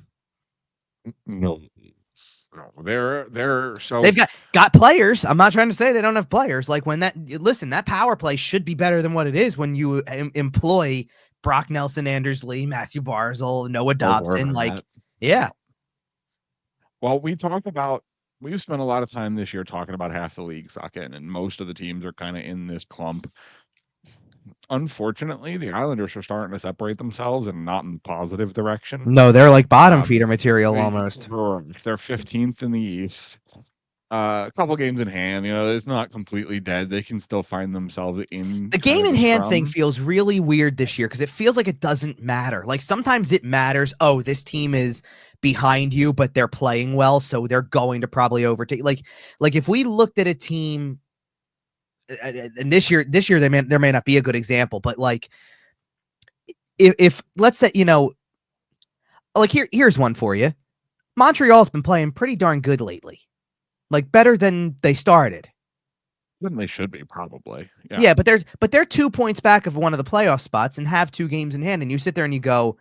[SPEAKER 1] No, they're so
[SPEAKER 2] They've got players. I'm not trying to say they don't have players. Like that power play should be better than what it is when you employ Brock Nelson, Anders Lee, Matthew Barzal, Noah Dobson. Like, yeah.
[SPEAKER 1] Well, we've spent a lot of time this year talking about half the league suck in, and most of the teams are kind of in this clump. Unfortunately, the Islanders are starting to separate themselves and not in the positive direction.
[SPEAKER 2] No, they're like bottom feeder material almost.
[SPEAKER 1] They're 15th in the East. A couple games in hand, it's not completely dead. They can still find themselves in
[SPEAKER 2] the game in hand thing feels really weird this year because it feels like it doesn't matter. Like sometimes it matters. Oh, this team is behind you, but they're playing well, so they're going to probably overtake. Like if we looked at a team, and this year there may not be a good example, but like if let's say like here's one for you. Montreal's been playing pretty darn good lately. Like better than they started.
[SPEAKER 1] Than they should be, probably.
[SPEAKER 2] Yeah, but they're 2 points back of one of the playoff spots and have 2 games in hand. And you sit there and you go,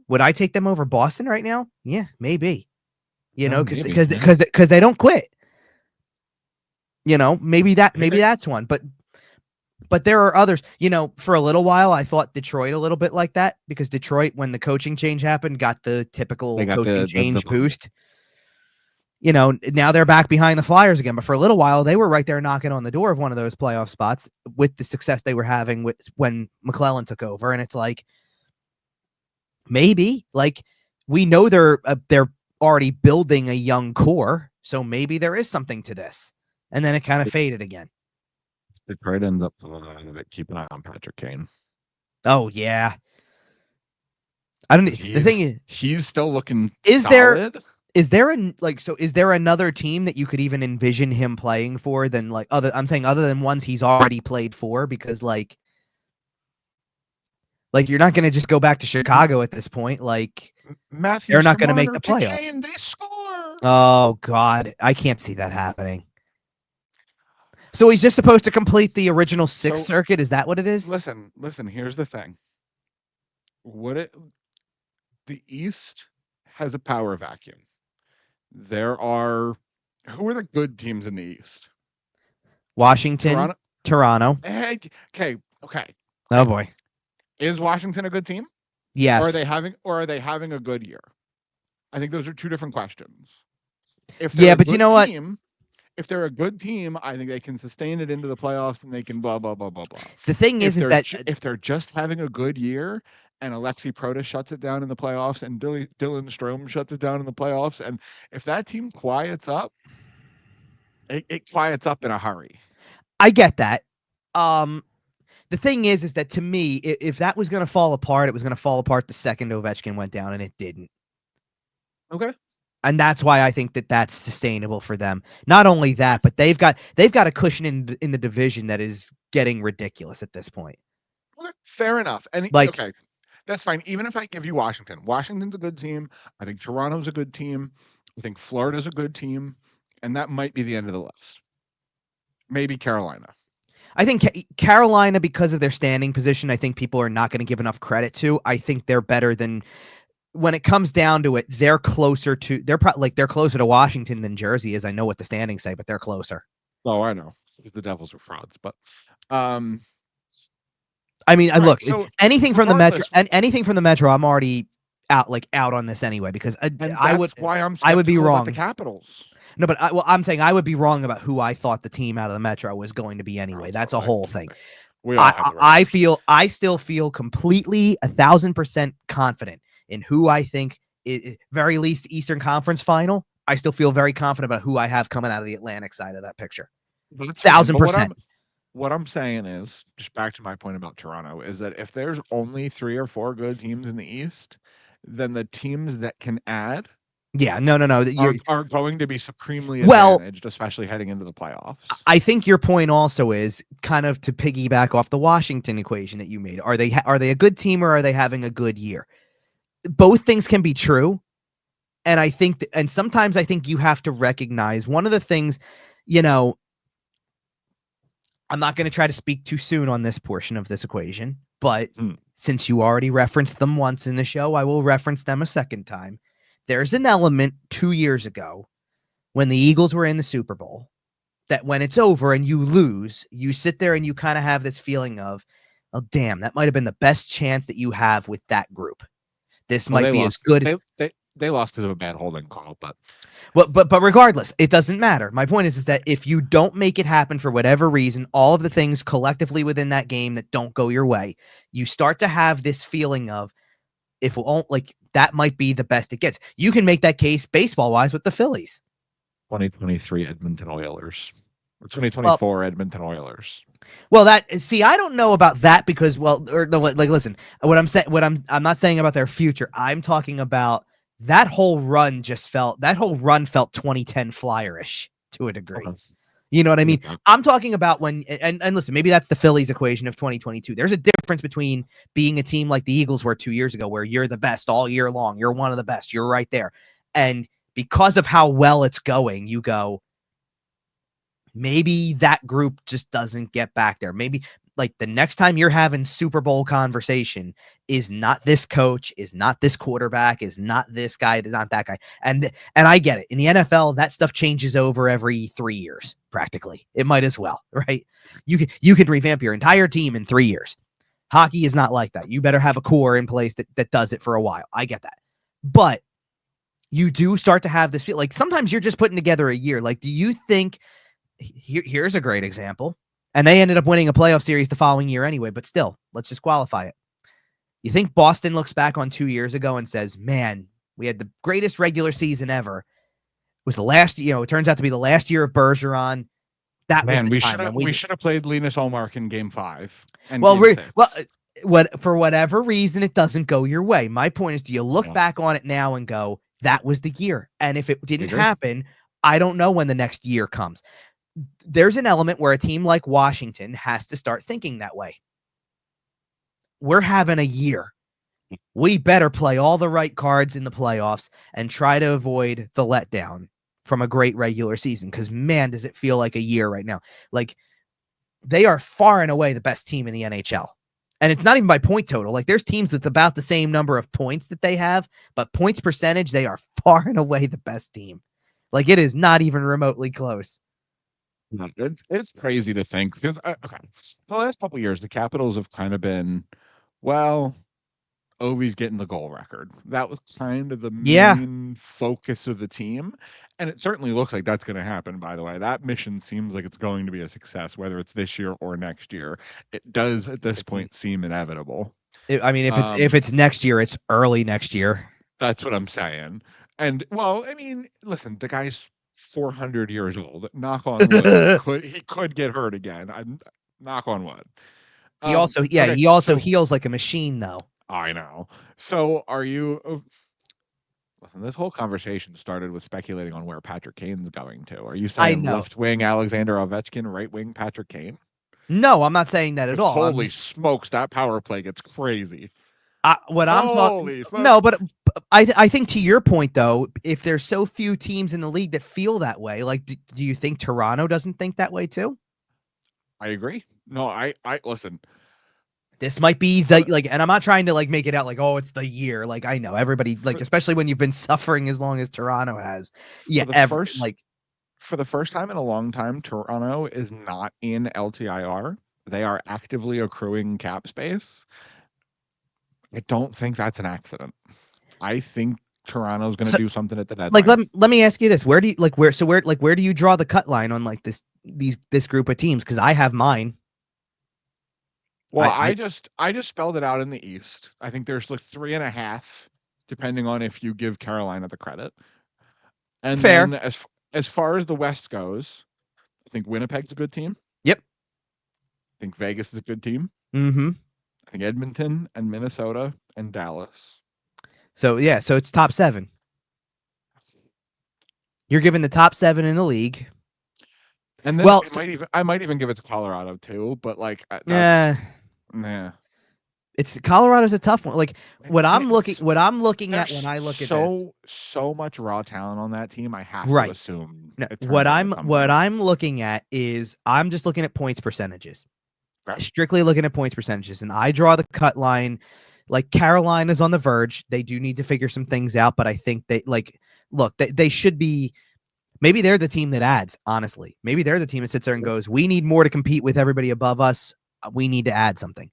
[SPEAKER 2] would I take them over Boston right now? Yeah, maybe. Because they don't quit. Maybe that's one. But there are others. For a little while, I thought Detroit a little bit like that because Detroit, when the coaching change happened, got the typical coaching change boost. Now they're back behind the Flyers again. But for a little while, they were right there knocking on the door of one of those playoff spots with the success they were having when McClellan took over. And it's like, maybe, like, we know they're already building a young core, so maybe there is something to this. And then it kind of faded again.
[SPEAKER 1] Detroit ends up keep an eye on Patrick Kane.
[SPEAKER 2] Oh yeah. The thing is,
[SPEAKER 1] he's still looking
[SPEAKER 2] solid. Is there another team that you could even envision him playing for than other than ones he's already played for? Because like you're not going to just go back to Chicago at this point. Like
[SPEAKER 1] Matthew,
[SPEAKER 2] they're not going to make the playoffs.
[SPEAKER 1] Kane, they score.
[SPEAKER 2] Oh God, I can't see that happening. So he's just supposed to complete the original sixth circuit. Is that what it is?
[SPEAKER 1] Listen. Here's the thing. The East has a power vacuum. Who are the good teams in the East?
[SPEAKER 2] Washington, Toronto.
[SPEAKER 1] Okay.
[SPEAKER 2] Oh boy.
[SPEAKER 1] Is Washington a good team?
[SPEAKER 2] Yes.
[SPEAKER 1] Or are they having a good year? I think those are two different questions.
[SPEAKER 2] But you know what?
[SPEAKER 1] If they're a good team, I think they can sustain it into the playoffs and they can blah, blah, blah, blah, blah.
[SPEAKER 2] The thing is that
[SPEAKER 1] if they're just having a good year and Alexei Protas shuts it down in the playoffs and Dylan Strome shuts it down in the playoffs, and if that team quiets up, it quiets up in a hurry.
[SPEAKER 2] I get that. The thing is that to me, if that was going to fall apart, it was going to fall apart the second Ovechkin went down, and it didn't.
[SPEAKER 1] Okay.
[SPEAKER 2] And that's why I think that that's sustainable for them. Not only that, but they've got a cushion in the division that is getting ridiculous at this point.
[SPEAKER 1] Okay, fair enough. And okay, that's fine. Even if I give you Washington's a good team. I think Toronto's a good team. I think Florida's a good team. And that might be the end of the list. Maybe Carolina.
[SPEAKER 2] I think Carolina, because of their standing position, I think people are not going to give enough credit to. I think they're better than, when it comes down to it, they're closer to Washington than Jersey is. I know what the standings say, but they're closer.
[SPEAKER 1] Oh, I know. The Devils are frauds, but
[SPEAKER 2] I mean, right, look, so anything from the Metro, I'm already out on this anyway, because I would be wrong.
[SPEAKER 1] The Capitals.
[SPEAKER 2] No, but I'm saying I would be wrong about who I thought the team out of the Metro was going to be anyway. That's a whole thing. I still feel completely 1,000% confident in who I think is, very least Eastern Conference final. I still feel very confident about who I have coming out of the Atlantic side of that picture. 1,000%.
[SPEAKER 1] What I'm saying is, just back to my point about Toronto, is that if there's only 3 or 4 good teams in the East, then the teams that can add are going to be supremely advantaged, especially heading into the playoffs.
[SPEAKER 2] I think your point also is kind of to piggyback off the Washington equation that you made. Are they a good team, or are they having a good year? Both things can be true. And I think and sometimes I think you have to recognize one of the things, I'm not going to try to speak too soon on this portion of this equation, but
[SPEAKER 1] Hmm.
[SPEAKER 2] since you already referenced them once in the show, I will reference them a second time. There's an element 2 years ago when the Eagles were in the Super Bowl that when it's over and you lose, you sit there and you kind of have this feeling of, oh, damn, that might have been the best chance that you have with that group. This
[SPEAKER 1] Well,
[SPEAKER 2] might
[SPEAKER 1] they
[SPEAKER 2] be as
[SPEAKER 1] lost.
[SPEAKER 2] good.
[SPEAKER 1] They lost because of a bad holding call, but
[SPEAKER 2] But regardless, it doesn't matter. My point is that if you don't make it happen for whatever reason, all of the things collectively within that game that don't go your way, you start to have this feeling of if we'll, like that might be the best it gets. You can make that case baseball wise with the Phillies.
[SPEAKER 1] 2023 Edmonton Oilers or
[SPEAKER 2] Well,
[SPEAKER 1] 2024 Edmonton Oilers.
[SPEAKER 2] Well, I don't know about that because listen, I'm not saying about their future. I'm talking about that whole run felt 2010 Flyerish to a degree.
[SPEAKER 1] Okay.
[SPEAKER 2] You know what I mean?
[SPEAKER 1] Yeah.
[SPEAKER 2] I'm talking about when and listen, maybe that's the Phillies equation of 2022. There's a difference between being a team like the Eagles were 2 years ago, where you're the best all year long. You're one of the best. You're right there. And because of how well it's going, you go, maybe that group just doesn't get back there. Maybe like the next time you're having Super Bowl conversation is not this coach, is not this quarterback, is not this guy, is not that guy. And I get it. In the NFL, that stuff changes over every 3 years, practically. It might as well, right? You could revamp your entire team in 3 years. Hockey is not like that. You better have a core in place that does it for a while. I get that. But you do start to have this feel like sometimes you're just putting together a year. Like, do you think here's a great example. And they ended up winning a playoff series the following year anyway, but still, let's just qualify it. You think Boston looks back on 2 years ago and says, man, we had the greatest regular season ever. It was the last, it turns out to be the last year of Bergeron. That was the time
[SPEAKER 1] we should have played Linus Ullmark in Game 5. And
[SPEAKER 2] for whatever reason, it doesn't go your way. My point is, do you look back on it now and go, that was the year? And if it didn't happen, I don't know when the next year comes. There's an element where a team like Washington has to start thinking that way. We're having a year. We better play all the right cards in the playoffs and try to avoid the letdown from a great regular season. Because, man, does it feel like a year right now. Like, they are far and away the best team in the NHL. And it's not even by point total. Like, there's teams with about the same number of points that they have, but points percentage, they are far and away the best team. Like, it is not even remotely close.
[SPEAKER 1] It's crazy to think because the last couple of years the Capitals have kind of been, well, Ovi's getting the goal record. That was kind of the main focus of the team, and it certainly looks like that's going to happen. By the way, that mission seems like it's going to be a success, whether it's this year or next year. It does at this point seem inevitable.
[SPEAKER 2] If it's next year, it's early next year.
[SPEAKER 1] That's what I'm saying. And well, I mean, listen, the guy's 400 years old. Knock on wood. He could get hurt again. I'm knock on wood.
[SPEAKER 2] He also heals like a machine, though.
[SPEAKER 1] I know. So are you? Listen, this whole conversation started with speculating on where Patrick Kane's going to. Are you saying left wing Alexander Ovechkin, right wing Patrick Kane?
[SPEAKER 2] No, I'm not saying that at all.
[SPEAKER 1] Holy smokes, that power play gets crazy.
[SPEAKER 2] But I think to your point, though, if there's so few teams in the league that feel that way, like, do you think Toronto doesn't think that way too?
[SPEAKER 1] I agree. No, I listen.
[SPEAKER 2] This might be and I'm not trying to make it out like, oh, it's the year. Like, I know everybody, especially when you've been suffering as long as Toronto has. Yeah,
[SPEAKER 1] for the first time in a long time, Toronto is not in LTIR. They are actively accruing cap space. I don't think that's an accident. I think Toronto's going to do something at the deadline.
[SPEAKER 2] Let me ask you this: where do you draw the cut line on this group of teams? Because I have mine.
[SPEAKER 1] Well, I just spelled it out in the East. I think there's 3.5, depending on if you give Carolina the credit. And
[SPEAKER 2] fair.
[SPEAKER 1] Then as far as the West goes, I think Winnipeg's a good team.
[SPEAKER 2] Yep.
[SPEAKER 1] I think Vegas is a good team.
[SPEAKER 2] Mm-hmm.
[SPEAKER 1] I think Edmonton and Minnesota and Dallas.
[SPEAKER 2] So it's top 7. You're giving the top 7 in the league.
[SPEAKER 1] And then I might even give it to Colorado too, but nah.
[SPEAKER 2] Colorado's a tough one. Like what I'm looking
[SPEAKER 1] It's-
[SPEAKER 2] at when I look at this.
[SPEAKER 1] so much raw talent on that team. I have to
[SPEAKER 2] Right.
[SPEAKER 1] assume
[SPEAKER 2] No,
[SPEAKER 1] it turns into something.
[SPEAKER 2] what I'm looking at is I'm just looking at points percentages.
[SPEAKER 1] Okay.
[SPEAKER 2] Strictly looking at points percentages, and I draw the cut line. Like Carolina's on the verge. They do need to figure some things out, but I think they should be. Maybe they're the team that adds, honestly. Maybe they're the team that sits there and goes, we need more to compete with everybody above us. We need to add something.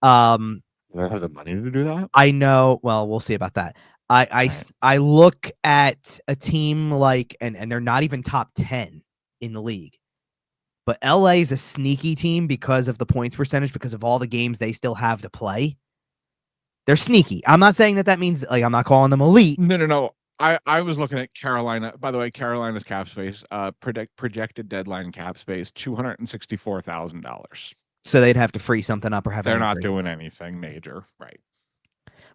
[SPEAKER 1] Do they have the money to do that?
[SPEAKER 2] I know. Well, we'll see about that. I look at a team like, and they're not even top 10 in the league. But LA is a sneaky team because of the points percentage, because of all the games they still have to play. They're sneaky. I'm not saying that means, like, I'm not calling them elite.
[SPEAKER 1] No. I was looking at Carolina. By the way, Carolina's cap space, projected deadline cap space, $264,000.
[SPEAKER 2] So they'd have to free something up or have.
[SPEAKER 1] They're not doing anything major, right?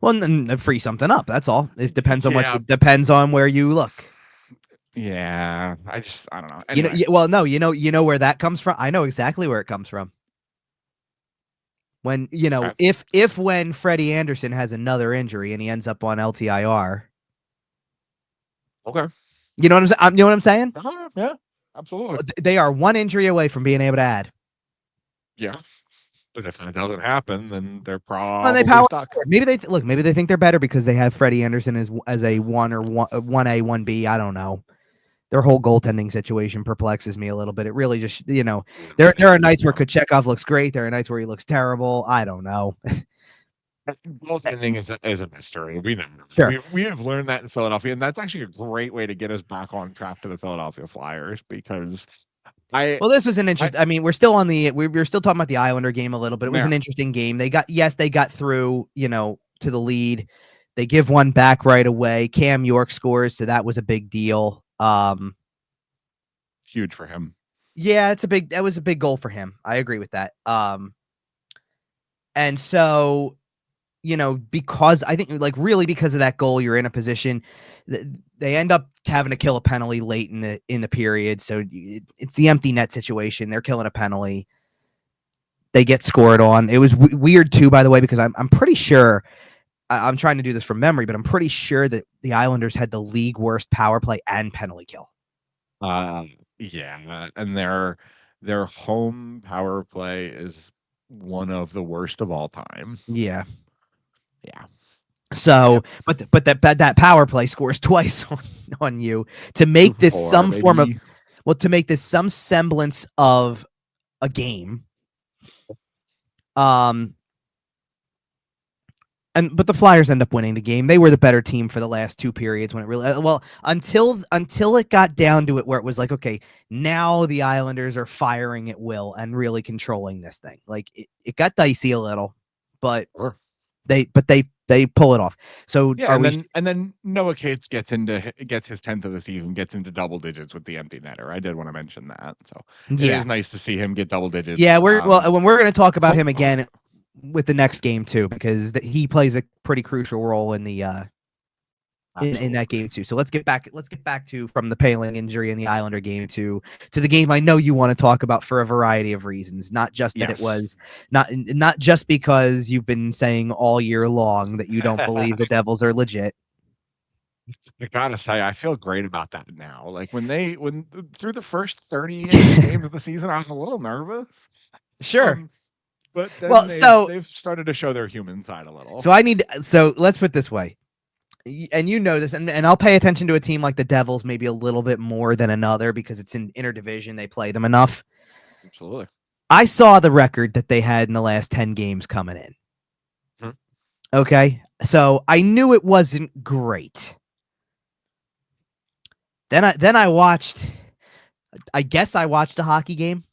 [SPEAKER 2] Well, free something up. That's all. It depends on it depends on where you look.
[SPEAKER 1] Yeah, I don't know. Anyway.
[SPEAKER 2] You know where that comes from. I know exactly where it comes from. When if when Freddie Anderson has another injury and he ends up on LTIR.
[SPEAKER 1] Okay.
[SPEAKER 2] You know what I'm saying? You know what I'm saying?
[SPEAKER 1] Yeah, absolutely.
[SPEAKER 2] They are one injury away from being able to add.
[SPEAKER 1] Yeah. But if that doesn't happen, then they're probably stuck.
[SPEAKER 2] Maybe they think they're better because they have Freddie Anderson as a 1 or 1A, 1B. I don't know. Their whole goaltending situation perplexes me a little bit. It really just, there are nights where Kochekov looks great. There are nights where he looks terrible. I don't know.
[SPEAKER 1] Goaltending is a mystery. We know.
[SPEAKER 2] Sure.
[SPEAKER 1] We have learned that in Philadelphia, and that's actually a great way to get us back on track to the Philadelphia Flyers because
[SPEAKER 2] this was an interesting. I mean, we're still on we're still talking about the Islander game a little bit. It was an interesting game. They got through, to the lead. They give one back right away. Cam York scores, so that was a big deal.
[SPEAKER 1] Huge for him.
[SPEAKER 2] Yeah, that was a big goal for him. I agree with that. And so, because I think really because of that goal, you're in a position they end up having to kill a penalty late in the period. So it's the empty net situation. They're killing a penalty. They get scored on. It was weird too, by the way, because I'm pretty sure I'm trying to do this from memory, but I'm pretty sure that the Islanders had the league worst power play and penalty kill.
[SPEAKER 1] Yeah, and their home power play is one of the worst of all time.
[SPEAKER 2] Yeah. So, yep. but that power play scores twice on you to make this some semblance of a game. But the Flyers end up winning the game. They were the better team for the last two periods when it really until it got down to it where it was like, okay, now the Islanders are firing at will and really controlling this thing. Like it got dicey a little, but
[SPEAKER 1] sure.
[SPEAKER 2] they pull it off. So
[SPEAKER 1] yeah, and then Noah Cates gets his 10th of the season, gets into double digits with the empty netter. I did want to mention that. So it is nice to see him get double digits.
[SPEAKER 2] Yeah, when we're going to talk about him again with the next game too, because he plays a pretty crucial role in the in that game too. So let's get back to from the Paling injury in the Islander game to the game I know you want to talk about for a variety of reasons, not just that it was not just because you've been saying all year long that you don't believe the Devils are legit.
[SPEAKER 1] I gotta say, I feel great about that now. Like when through the first 30 games of the season, I was a little nervous.
[SPEAKER 2] Sure.
[SPEAKER 1] But then they've started to show their human side a little.
[SPEAKER 2] So let's put it this way. And you know this, and I'll pay attention to a team like the Devils maybe a little bit more than another because it's in interdivision. They play them enough.
[SPEAKER 1] Absolutely.
[SPEAKER 2] I saw the record that they had in the last 10 games coming in. Okay. So I knew it wasn't great. Then I watched, I guess I watched a hockey game.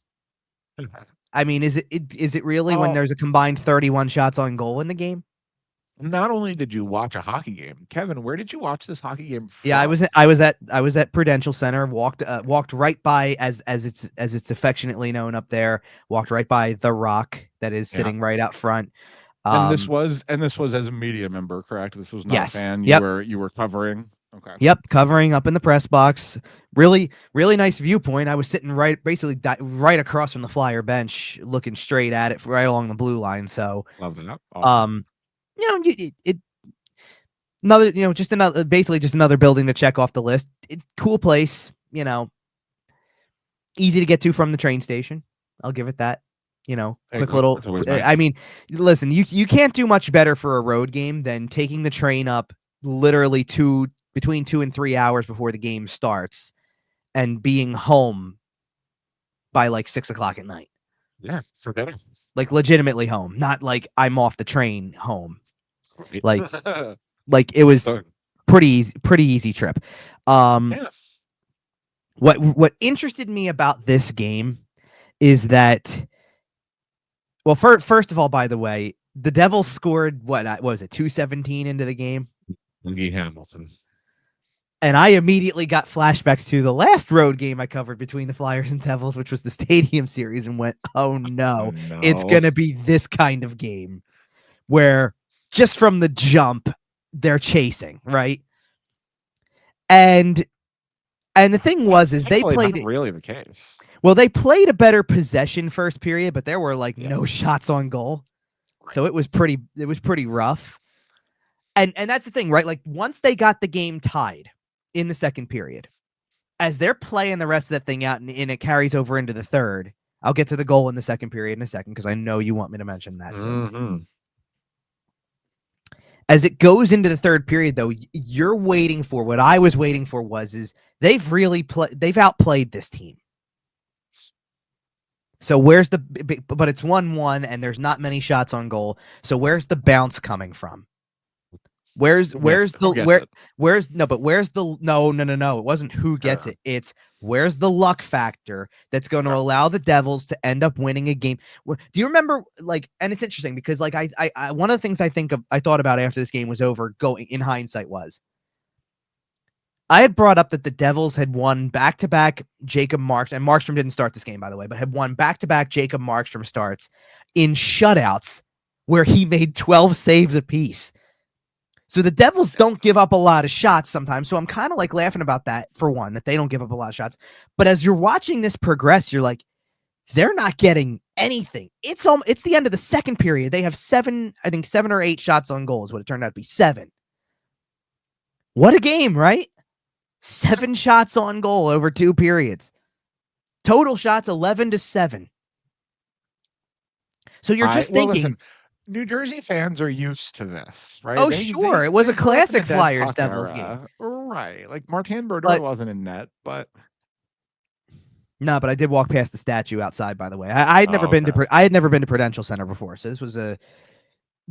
[SPEAKER 2] I mean, is it really when there's a combined 31 shots on goal in the game?
[SPEAKER 1] Not only did you watch a hockey game, Kevin, where did you watch this hockey game from?
[SPEAKER 2] Yeah, I was at Prudential Center. Walked right by as it's affectionately known up there. Walked right by the Rock that is sitting right out front.
[SPEAKER 1] And this was as a media member, correct? This was not a fan. You were covering. Okay.
[SPEAKER 2] Yep, covering up in the press box. Really, really nice viewpoint. I was sitting basically right across from the Flyer bench, looking straight at it, right along the blue line. So,
[SPEAKER 1] Love that. Awesome.
[SPEAKER 2] Another, basically just another building to check off the list. Cool place, easy to get to from the train station. I'll give it that. Quick little.
[SPEAKER 1] Nice.
[SPEAKER 2] I mean, listen, you can't do much better for a road game than taking the train up literally between 2 and 3 hours before the game starts and being home by like 6 o'clock at night.
[SPEAKER 1] Yeah, for dinner.
[SPEAKER 2] Like legitimately home, not like I'm off the train home. Like it was pretty easy trip.
[SPEAKER 1] Yeah.
[SPEAKER 2] What interested me about this game is that, well, first of all, by the way, the Devils scored what was it, 2:17 into the game?
[SPEAKER 1] Lee Hamilton.
[SPEAKER 2] And I immediately got flashbacks to the last road game I covered between the Flyers and Devils, which was the Stadium Series, and went, oh no, it's going to be this kind of game where just from the jump, they're chasing, right? And the thing was, is they played
[SPEAKER 1] not really the case.
[SPEAKER 2] Well, they played a better possession first period, but there were like no shots on goal. Right. So it was pretty rough. And that's the thing, right? Like once they got the game tied in the second period, as they're playing the rest of that thing out and it carries over into the third, I'll get to the goal in the second period in a second because I know you want me to mention that too.
[SPEAKER 1] Mm-hmm.
[SPEAKER 2] As it goes into the third period, though, you're waiting for what I was waiting for is they've outplayed this team. So where's but it's 1-1 and there's not many shots on goal. So where's the bounce coming from? Where's the it wasn't who gets it. It's where's the luck factor that's going to allow the Devils to end up winning a game. Do you remember, like, and it's interesting because like I one of the things I thought about after this game was over, going in hindsight, was I had brought up that the Devils had won back-to-back Jacob Markstrom, and Markstrom didn't start this game, by the way, but had won back-to-back Jacob Markstrom starts in shutouts where he made 12 saves apiece. So the Devils don't give up a lot of shots sometimes. So I'm kind of like laughing about that, for one, that they don't give up a lot of shots. But as you're watching this progress, you're like, they're not getting anything. It's the end of the second period. They have 7 or 8 shots on goal is what it turned out to be. 7. What a game, right? 7 shots on goal over 2 periods. Total shots 11-7. So you're just thinking.
[SPEAKER 1] Listen, New Jersey fans are used to this, right?
[SPEAKER 2] Oh, sure. It was a classic Flyers Devils game.
[SPEAKER 1] Right. Like Martin Brodeur wasn't in net, but.
[SPEAKER 2] No, but I did walk past the statue outside, by the way. I had never been to Prudential Center before. So this was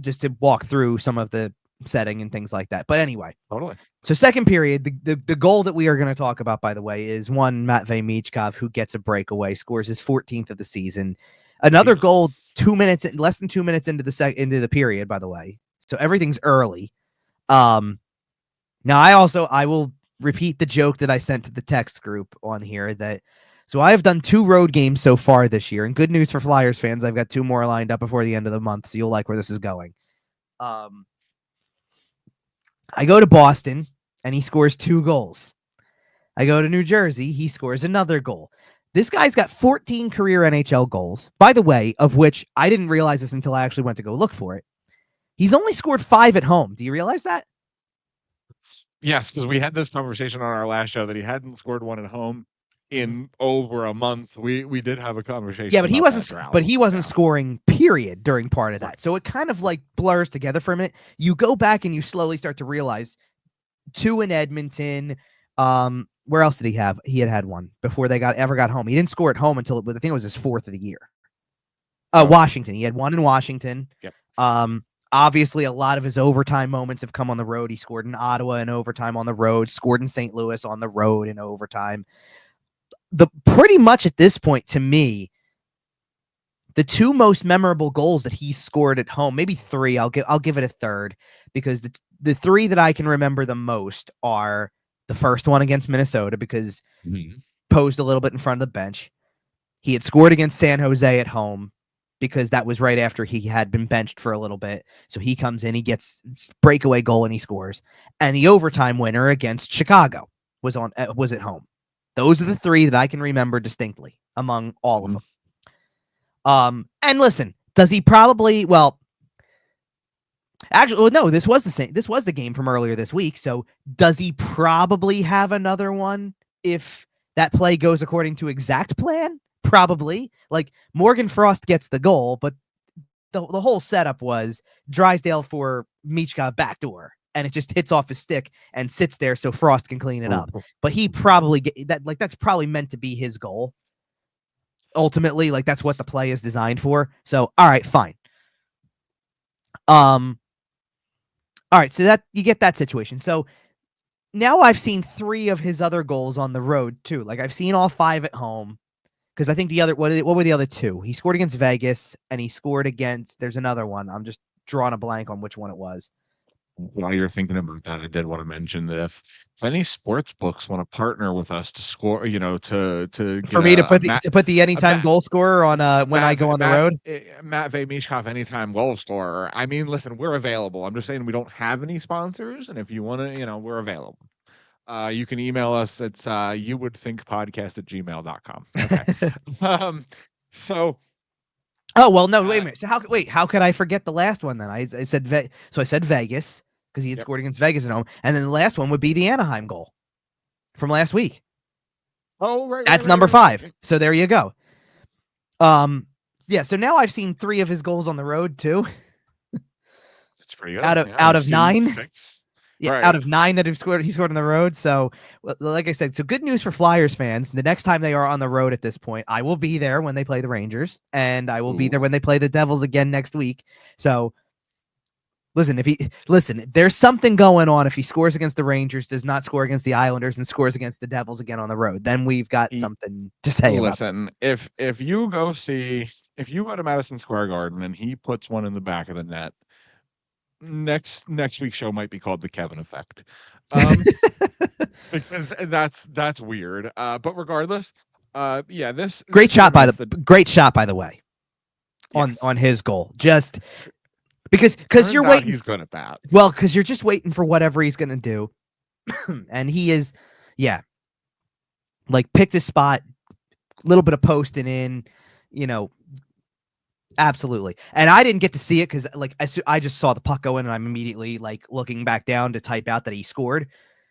[SPEAKER 2] just to walk through some of the setting and things like that. But anyway.
[SPEAKER 1] Totally.
[SPEAKER 2] So second period, the goal that we are going to talk about, by the way, is one Matvei Michkov, who gets a breakaway, scores his 14th of the season. Another goal less than 2 minutes into the period, by the way. So everything's early. Now I will repeat the joke that I sent to the text group on here so I have done 2 road games so far this year, and good news for Flyers fans, I've got 2 more lined up before the end of the month, so you'll like where this is going. I go to Boston, and he scores 2 goals. I go to New Jersey, he scores another goal. This guy's got 14 career NHL goals, by the way, of which I didn't realize this until I actually went to go look for it. He's only scored 5 at home. Do you realize that?
[SPEAKER 1] Yes, because we had this conversation on our last show that he hadn't scored 1 at home in over a month. We did have a conversation.
[SPEAKER 2] Yeah, but he wasn't scoring, period, during part of that. So it kind of like blurs together for a minute. You go back and you slowly start to realize 2 in Edmonton. Where else did he have? He had 1 before they ever got home. He didn't score at home until I think it was his 4th of the year. Washington. He had 1 in Washington.
[SPEAKER 1] Yep.
[SPEAKER 2] Obviously, a lot of his overtime moments have come on the road. He scored in Ottawa in overtime on the road, scored in St. Louis on the road in overtime. Pretty much at this point, to me, the 2 most memorable goals that he scored at home, maybe 3. I'll give it a third, because the 3 that I can remember the most are the first one against Minnesota, because posed a little bit in front of the bench. He had scored against San Jose at home. because that was right after he had been benched for a little bit. So he comes in, he gets breakaway goal, and he scores. And the overtime winner against Chicago was at home. Those are the three that I can remember distinctly among all of them. And listen, does he probably? Well, actually, well, no. This was the same. This was the game from earlier this week. So does he probably have another one if that play goes according to exact plan? Probably. Like Morgan Frost gets the goal, but the whole setup was Drysdale for Michkov backdoor, and it just hits off his stick and sits there so Frost can clean it up. But he probably that's probably meant to be his goal. Ultimately, like that's what the play is designed for. So, all right, fine. All right, so that you get that situation. So now I've seen 3 of his other goals on the road too. Like I've seen all 5 at home. Because I think the other what were the other 2? He scored against Vegas and he scored against. There's another one. I'm just drawing a blank on which one it was.
[SPEAKER 1] While you're thinking about that, I did want to mention that if any sports books want to partner with us to score, to
[SPEAKER 2] For
[SPEAKER 1] get
[SPEAKER 2] me to
[SPEAKER 1] a
[SPEAKER 2] put the anytime goal scorer on when I go on the road.
[SPEAKER 1] Matvey Mishkov anytime goal scorer. I mean, listen, we're available. I'm just saying we don't have any sponsors, and if you want to, we're available. You can email us. It's youwouldthinkpodcast@gmail.com. Okay. So.
[SPEAKER 2] Oh well, no. Wait a minute. So how could I forget the last one then? I said I said Vegas because he had scored against Vegas at home, and then the last one would be the Anaheim goal from last week.
[SPEAKER 1] Oh right.
[SPEAKER 2] That's number 5. So there you go. Yeah. So now I've seen 3 of his goals on the road too.
[SPEAKER 1] That's pretty good.
[SPEAKER 2] Out of 9.
[SPEAKER 1] 6.
[SPEAKER 2] Yeah,
[SPEAKER 1] right.
[SPEAKER 2] Out of 9 that he scored on the road. So, like I said, so good news for Flyers fans. The next time they are on the road at this point, I will be there when they play the Rangers, and I will be there when they play the Devils again next week. So, listen, there's something going on if he scores against the Rangers, does not score against the Islanders, and scores against the Devils again on the road. Then we've got something to say about this.
[SPEAKER 1] Listen, if you go to Madison Square Garden and he puts one in the back of the net, next week's show might be called the Kevin Effect, because that's weird. But regardless, this
[SPEAKER 2] great shot by the way, on his goal. Just because you're waiting.
[SPEAKER 1] He's good at that.
[SPEAKER 2] Well, because you're just waiting for whatever he's gonna do, and he is, like picked his spot, a little bit of posting in, Absolutely. And I didn't get to see it because I just saw the puck go in and I'm immediately like looking back down to type out that he scored.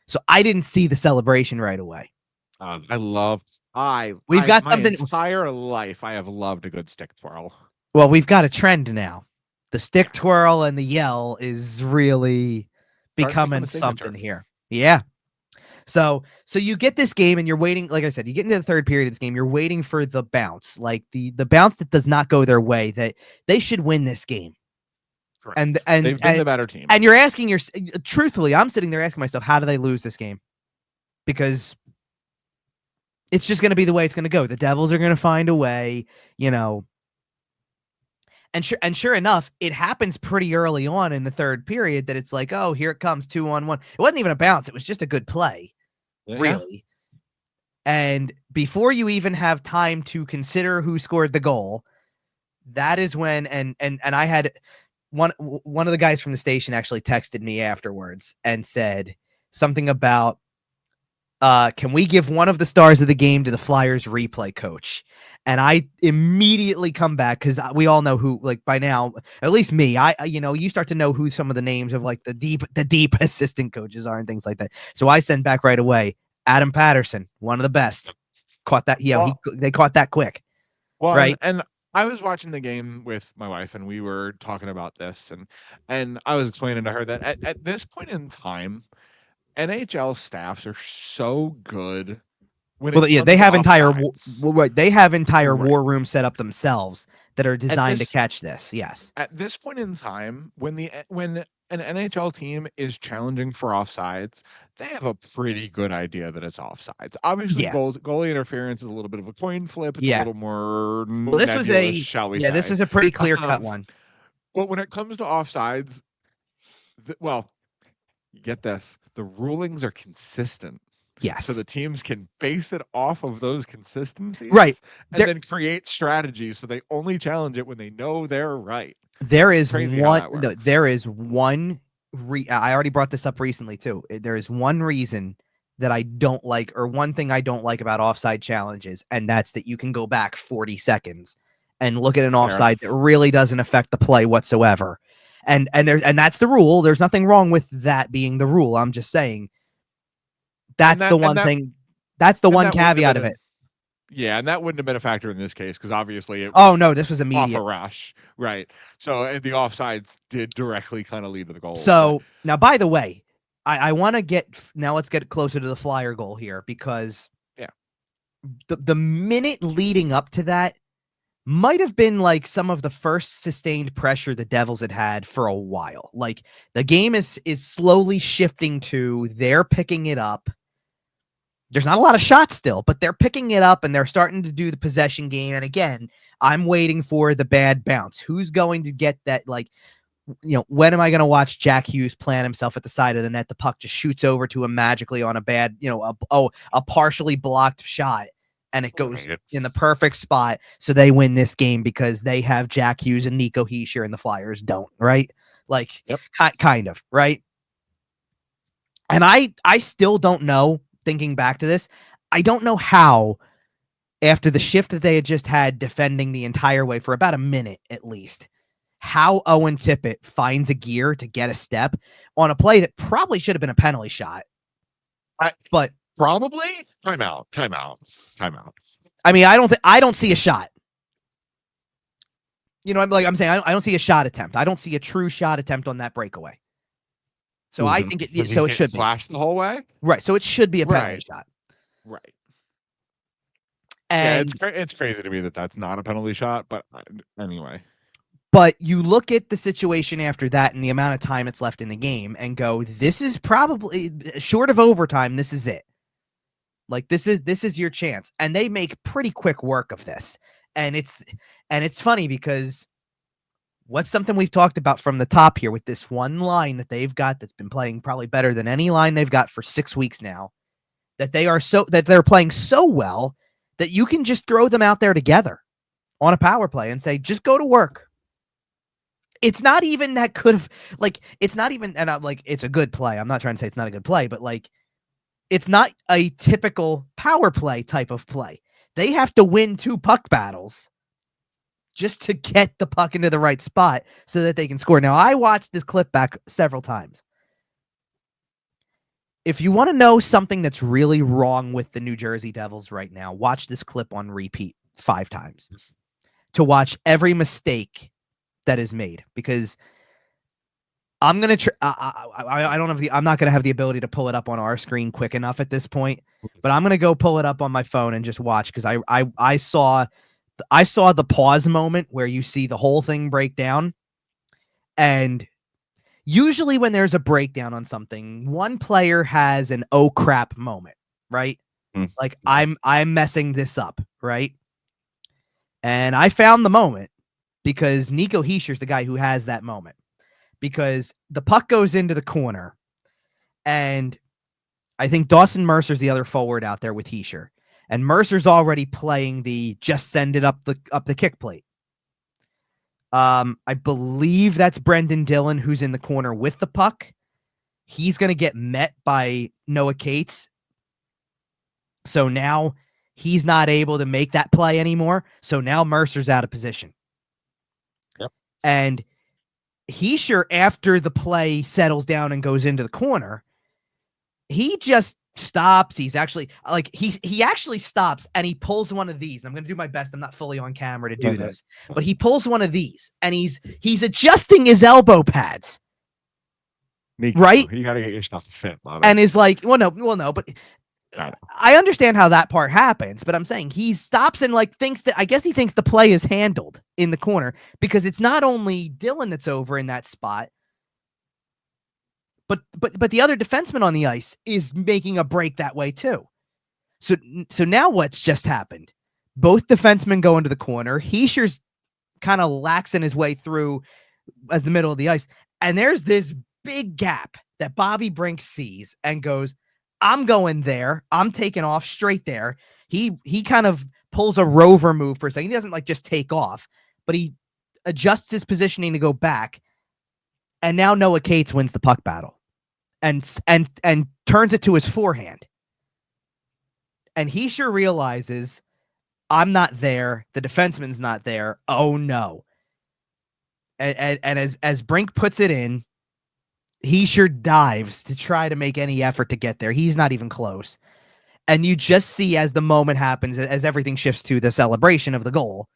[SPEAKER 2] So I didn't see the celebration right away.
[SPEAKER 1] We've got something. My entire life I have loved a good stick twirl.
[SPEAKER 2] Well, we've got a trend now. The stick twirl and the yell is really becoming something here. Yeah. So you get this game and you're waiting, like I said, you get into the third period of this game, you're waiting for the bounce, like the bounce that does not go their way, that they should win this game.
[SPEAKER 1] Correct. And they've been the better team.
[SPEAKER 2] And you're asking truthfully, I'm sitting there asking myself, how do they lose this game? Because it's just going to be the way it's going to go. The Devils are going to find a way, And sure enough, it happens pretty early on in the third period that it's like, oh, here it comes, 2-on-1. It wasn't even a bounce. It was just a good play. Yeah. Really. And before you even have time to consider who scored the goal, that is when and I had one of the guys from the station actually texted me afterwards and said something about can we give one of the stars of the game to the Flyers replay coach? And I immediately come back because we all know who, like by now, at least me, you start to know who some of the names of like the deep assistant coaches are and things like that. So I send back right away, Adam Patterson, one of the best. Caught that. Yeah, they caught that quick.
[SPEAKER 1] Well, right. And I was watching the game with my wife and we were talking about this and I was explaining to her that at this point in time, NHL staffs are so good.
[SPEAKER 2] They have entire war rooms set up themselves that are designed to catch this. Yes.
[SPEAKER 1] At this point in time, when an NHL team is challenging for offsides, they have a pretty good idea that it's offsides. Obviously, goalie interference is a little bit of a coin flip. It's a little more nebulous, shall we say.
[SPEAKER 2] This is a pretty clear cut one.
[SPEAKER 1] But when it comes to offsides, you get this. The rulings are consistent.
[SPEAKER 2] Yes.
[SPEAKER 1] So the teams can base it off of those consistencies,
[SPEAKER 2] right,
[SPEAKER 1] and then create strategies so they only challenge it when they know they're right.
[SPEAKER 2] There is
[SPEAKER 1] crazy how that
[SPEAKER 2] one.
[SPEAKER 1] works.
[SPEAKER 2] There is one. I already brought this up recently too. There is one reason that I don't like, or one thing I don't like about offside challenges, and that's that you can go back 40 seconds and look at an offside that really doesn't affect the play whatsoever. And that's the rule. There's nothing wrong with that being the rule. I'm just saying that's the one thing. That's the one caveat of it.
[SPEAKER 1] Yeah, and that wouldn't have been a factor in this case because obviously it was
[SPEAKER 2] oh no, this was immediate
[SPEAKER 1] off a rush, right? So the offsides did directly kind of lead to the goal.
[SPEAKER 2] So now, by the way, I want to let's get closer to the Flyer goal here because the minute leading up to that might have been like some of the first sustained pressure the Devils had for a while. Like the game is slowly shifting to they're picking it up. There's not a lot of shots still, but they're picking it up and they're starting to do the possession game. And again, I'm waiting for the bad bounce. Who's going to get that? Like, when am I going to watch Jack Hughes plant himself at the side of the net? The puck just shoots over to him magically on a bad, a partially blocked shot. And it goes in the perfect spot. So they win this game because they have Jack Hughes and Nico Hischier and the Flyers don't, right? Like, kind of, right? And I still don't know, thinking back to this, I don't know how, after the shift that they had just had defending the entire way for about a minute at least, how Owen Tippett finds a gear to get a step on a play that probably should have been a penalty shot. But
[SPEAKER 1] probably timeout.
[SPEAKER 2] I mean, I don't see a shot. I'm saying I don't see a shot attempt. I don't see a true shot attempt on that breakaway. So I think it should be
[SPEAKER 1] flashed the whole way.
[SPEAKER 2] Right. So it should be a penalty shot.
[SPEAKER 1] Right.
[SPEAKER 2] And
[SPEAKER 1] it's crazy to me that that's not a penalty shot, but anyway.
[SPEAKER 2] But you look at the situation after that and the amount of time it's left in the game and go, this is probably short of overtime. This is it. Like this is your chance. And they make pretty quick work of this. And it's funny because what's something we've talked about from the top here with this one line that they've got that's been playing probably better than any line they've got for 6 weeks now, that they're playing so well that you can just throw them out there together on a power play and say, just go to work. It's not even that good of it's not even, and I'm like, it's a good play. I'm not trying to say it's not a good play, but it's not a typical power play type of play. They have to win 2 puck battles just to get the puck into the right spot so that they can score. Now, I watched this clip back several times. If you want to know something that's really wrong with the New Jersey Devils right now, watch this clip on repeat 5 times to watch every mistake that is made, because I'm going to I'm not going to have the ability to pull it up on our screen quick enough at this point, but I'm going to go pull it up on my phone and just watch, because I saw the pause moment where you see the whole thing break down. And usually when there's a breakdown on something, one player has an oh crap moment, right? Like I'm messing this up, right? And I found the moment because Nico Hischier's the guy who has that moment, because the puck goes into the corner and I think Dawson Mercer's the other forward out there with Hischier, and Mercer's already playing the just send it up the kick plate. I believe that's Brendan Dillon who's in the corner with the puck. He's going to get met by Noah Cates. So now he's not able to make that play anymore. So now Mercer's out of position.
[SPEAKER 1] Yep.
[SPEAKER 2] And Hischier, after the play settles down and goes into the corner, he just stops. He's actually he actually stops and he pulls one of these. I'm going to do my best. I'm not fully on camera to do this, but he pulls one of these and he's adjusting his elbow pads.
[SPEAKER 1] Nico,
[SPEAKER 2] right?
[SPEAKER 1] You got to get your stuff to fit, Bobby.
[SPEAKER 2] And is like, well, no, but I understand how that part happens, but I'm saying he stops and thinks that, I guess he thinks the play is handled in the corner, because it's not only Dillon that's over in that spot, but the other defenseman on the ice is making a break that way too. So now what's just happened? Both defensemen go into the corner. Hischier's kind of laxing his way through as the middle of the ice, and there's this big gap that Bobby Brink sees and goes, I'm going there. I'm taking off straight there. He kind of pulls a rover move for a second. He doesn't like just take off, but he adjusts his positioning to go back. And now Noah Cates wins the puck battle and turns it to his forehand. And he sure realizes I'm not there. The defenseman's not there. Oh no. And as Brink puts it in, he sure dives to try to make any effort to get there. He's not even close. And you just see as the moment happens, as everything shifts to the celebration of the goal,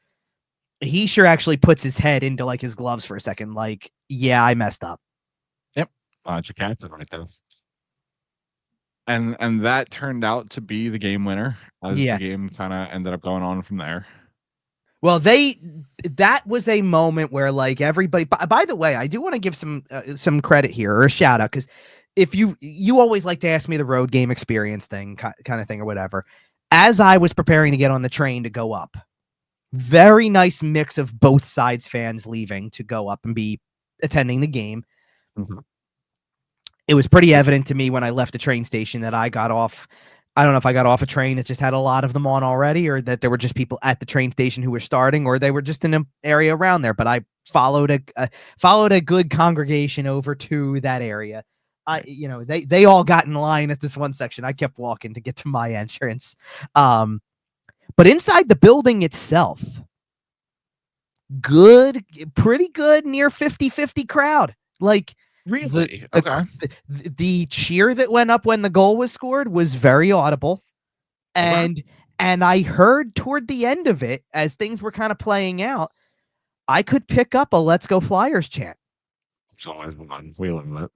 [SPEAKER 2] he sure actually puts his head into like his gloves for a second. Like, yeah, I messed up.
[SPEAKER 1] Yep. It's your captain right there. And that turned out to be the game winner as the game kind of ended up going on from there.
[SPEAKER 2] Well, that was a moment where like everybody, by the way, I do want to give some credit here or a shout out, because if you always like to ask me the road game experience thing kind of thing or whatever. As I was preparing to get on the train to go up, very nice mix of both sides fans leaving to go up and be attending the game. Mm-hmm. It was pretty evident to me when I left the train station that I got off. I don't know if I got off a train that just had a lot of them on already, or that there were just people at the train station who were starting, or they were just in an area around there. But I followed a good congregation over to that area. They all got in line at this one section. I kept walking to get to my entrance. But inside the building itself, pretty good, near 50-50 crowd. Like,
[SPEAKER 1] really?
[SPEAKER 2] The cheer that went up when the goal was scored was very audible. And I heard toward the end of it, as things were kind of playing out, I could pick up a "Let's Go Flyers" chant.
[SPEAKER 1] It's always one. We love it.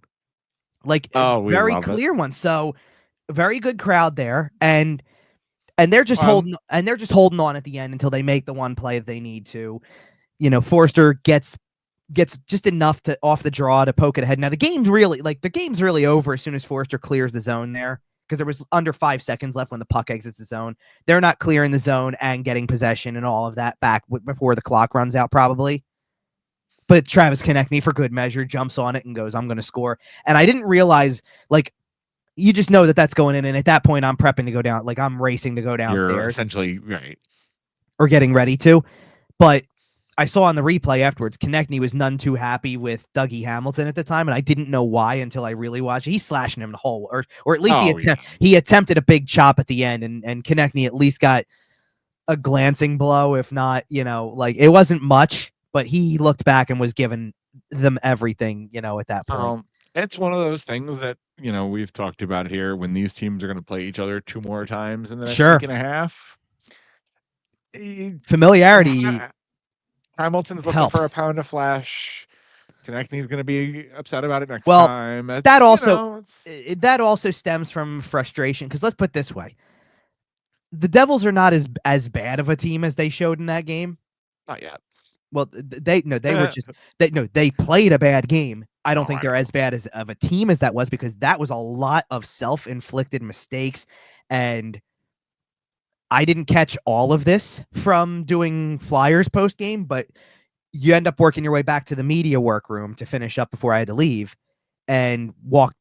[SPEAKER 2] Like a very clear one. So very good crowd there. And they're just holding on at the end until they make the one play that they need to. Forster gets just enough to off the draw to poke it ahead. Now the game's really over as soon as Forster clears the zone there, because there was under 5 seconds left when the puck exits the zone. They're not clearing the zone and getting possession and all of that back before the clock runs out probably. But Travis Konechny, for good measure, jumps on it and goes, "I'm going to score." And I didn't realize, like, you just know that that's going in. And at that point, I'm prepping to go down. Like, I'm racing to go downstairs.
[SPEAKER 1] You're essentially right.
[SPEAKER 2] Or getting ready to. But I saw on the replay afterwards, Konechny was none too happy with Dougie Hamilton at the time, and I didn't know why until I really watched. He's slashing him the whole, or at least he attempted a big chop at the end, and Konechny at least got a glancing blow, if not, like, it wasn't much, but he looked back and was giving them everything, at that point.
[SPEAKER 1] It's one of those things that, we've talked about here when these teams are going to play each other 2 more times in the next week and a half.
[SPEAKER 2] Familiarity.
[SPEAKER 1] Hamilton's looking for a pound of flesh. Konechny's going to be upset about it next time.
[SPEAKER 2] That also stems from frustration, because let's put it this way. The Devils are not as bad of a team as they showed in that game.
[SPEAKER 1] Not yet.
[SPEAKER 2] Well, they played a bad game. I don't think they're as bad of a team as that was, because that was a lot of self-inflicted mistakes. And I didn't catch all of this from doing Flyers post game, but you end up working your way back to the media workroom to finish up before I had to leave, and walked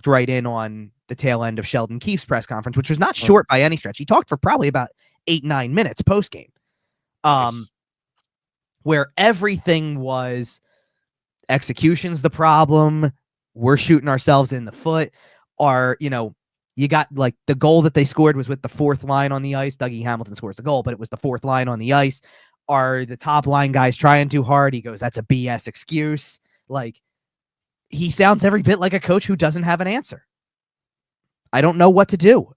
[SPEAKER 2] right in on the tail end of Sheldon Keefe's press conference, which was not short by any stretch. He talked for probably about 8-9 minutes post game, where everything was execution's the problem. We're shooting ourselves in the foot. You got, like, the goal that they scored was with the 4th line on the ice. Dougie Hamilton scores the goal, but it was the 4th line on the ice. Are the top line guys trying too hard? He goes, "That's a BS excuse." Like, he sounds every bit like a coach who doesn't have an answer. I don't know what to do.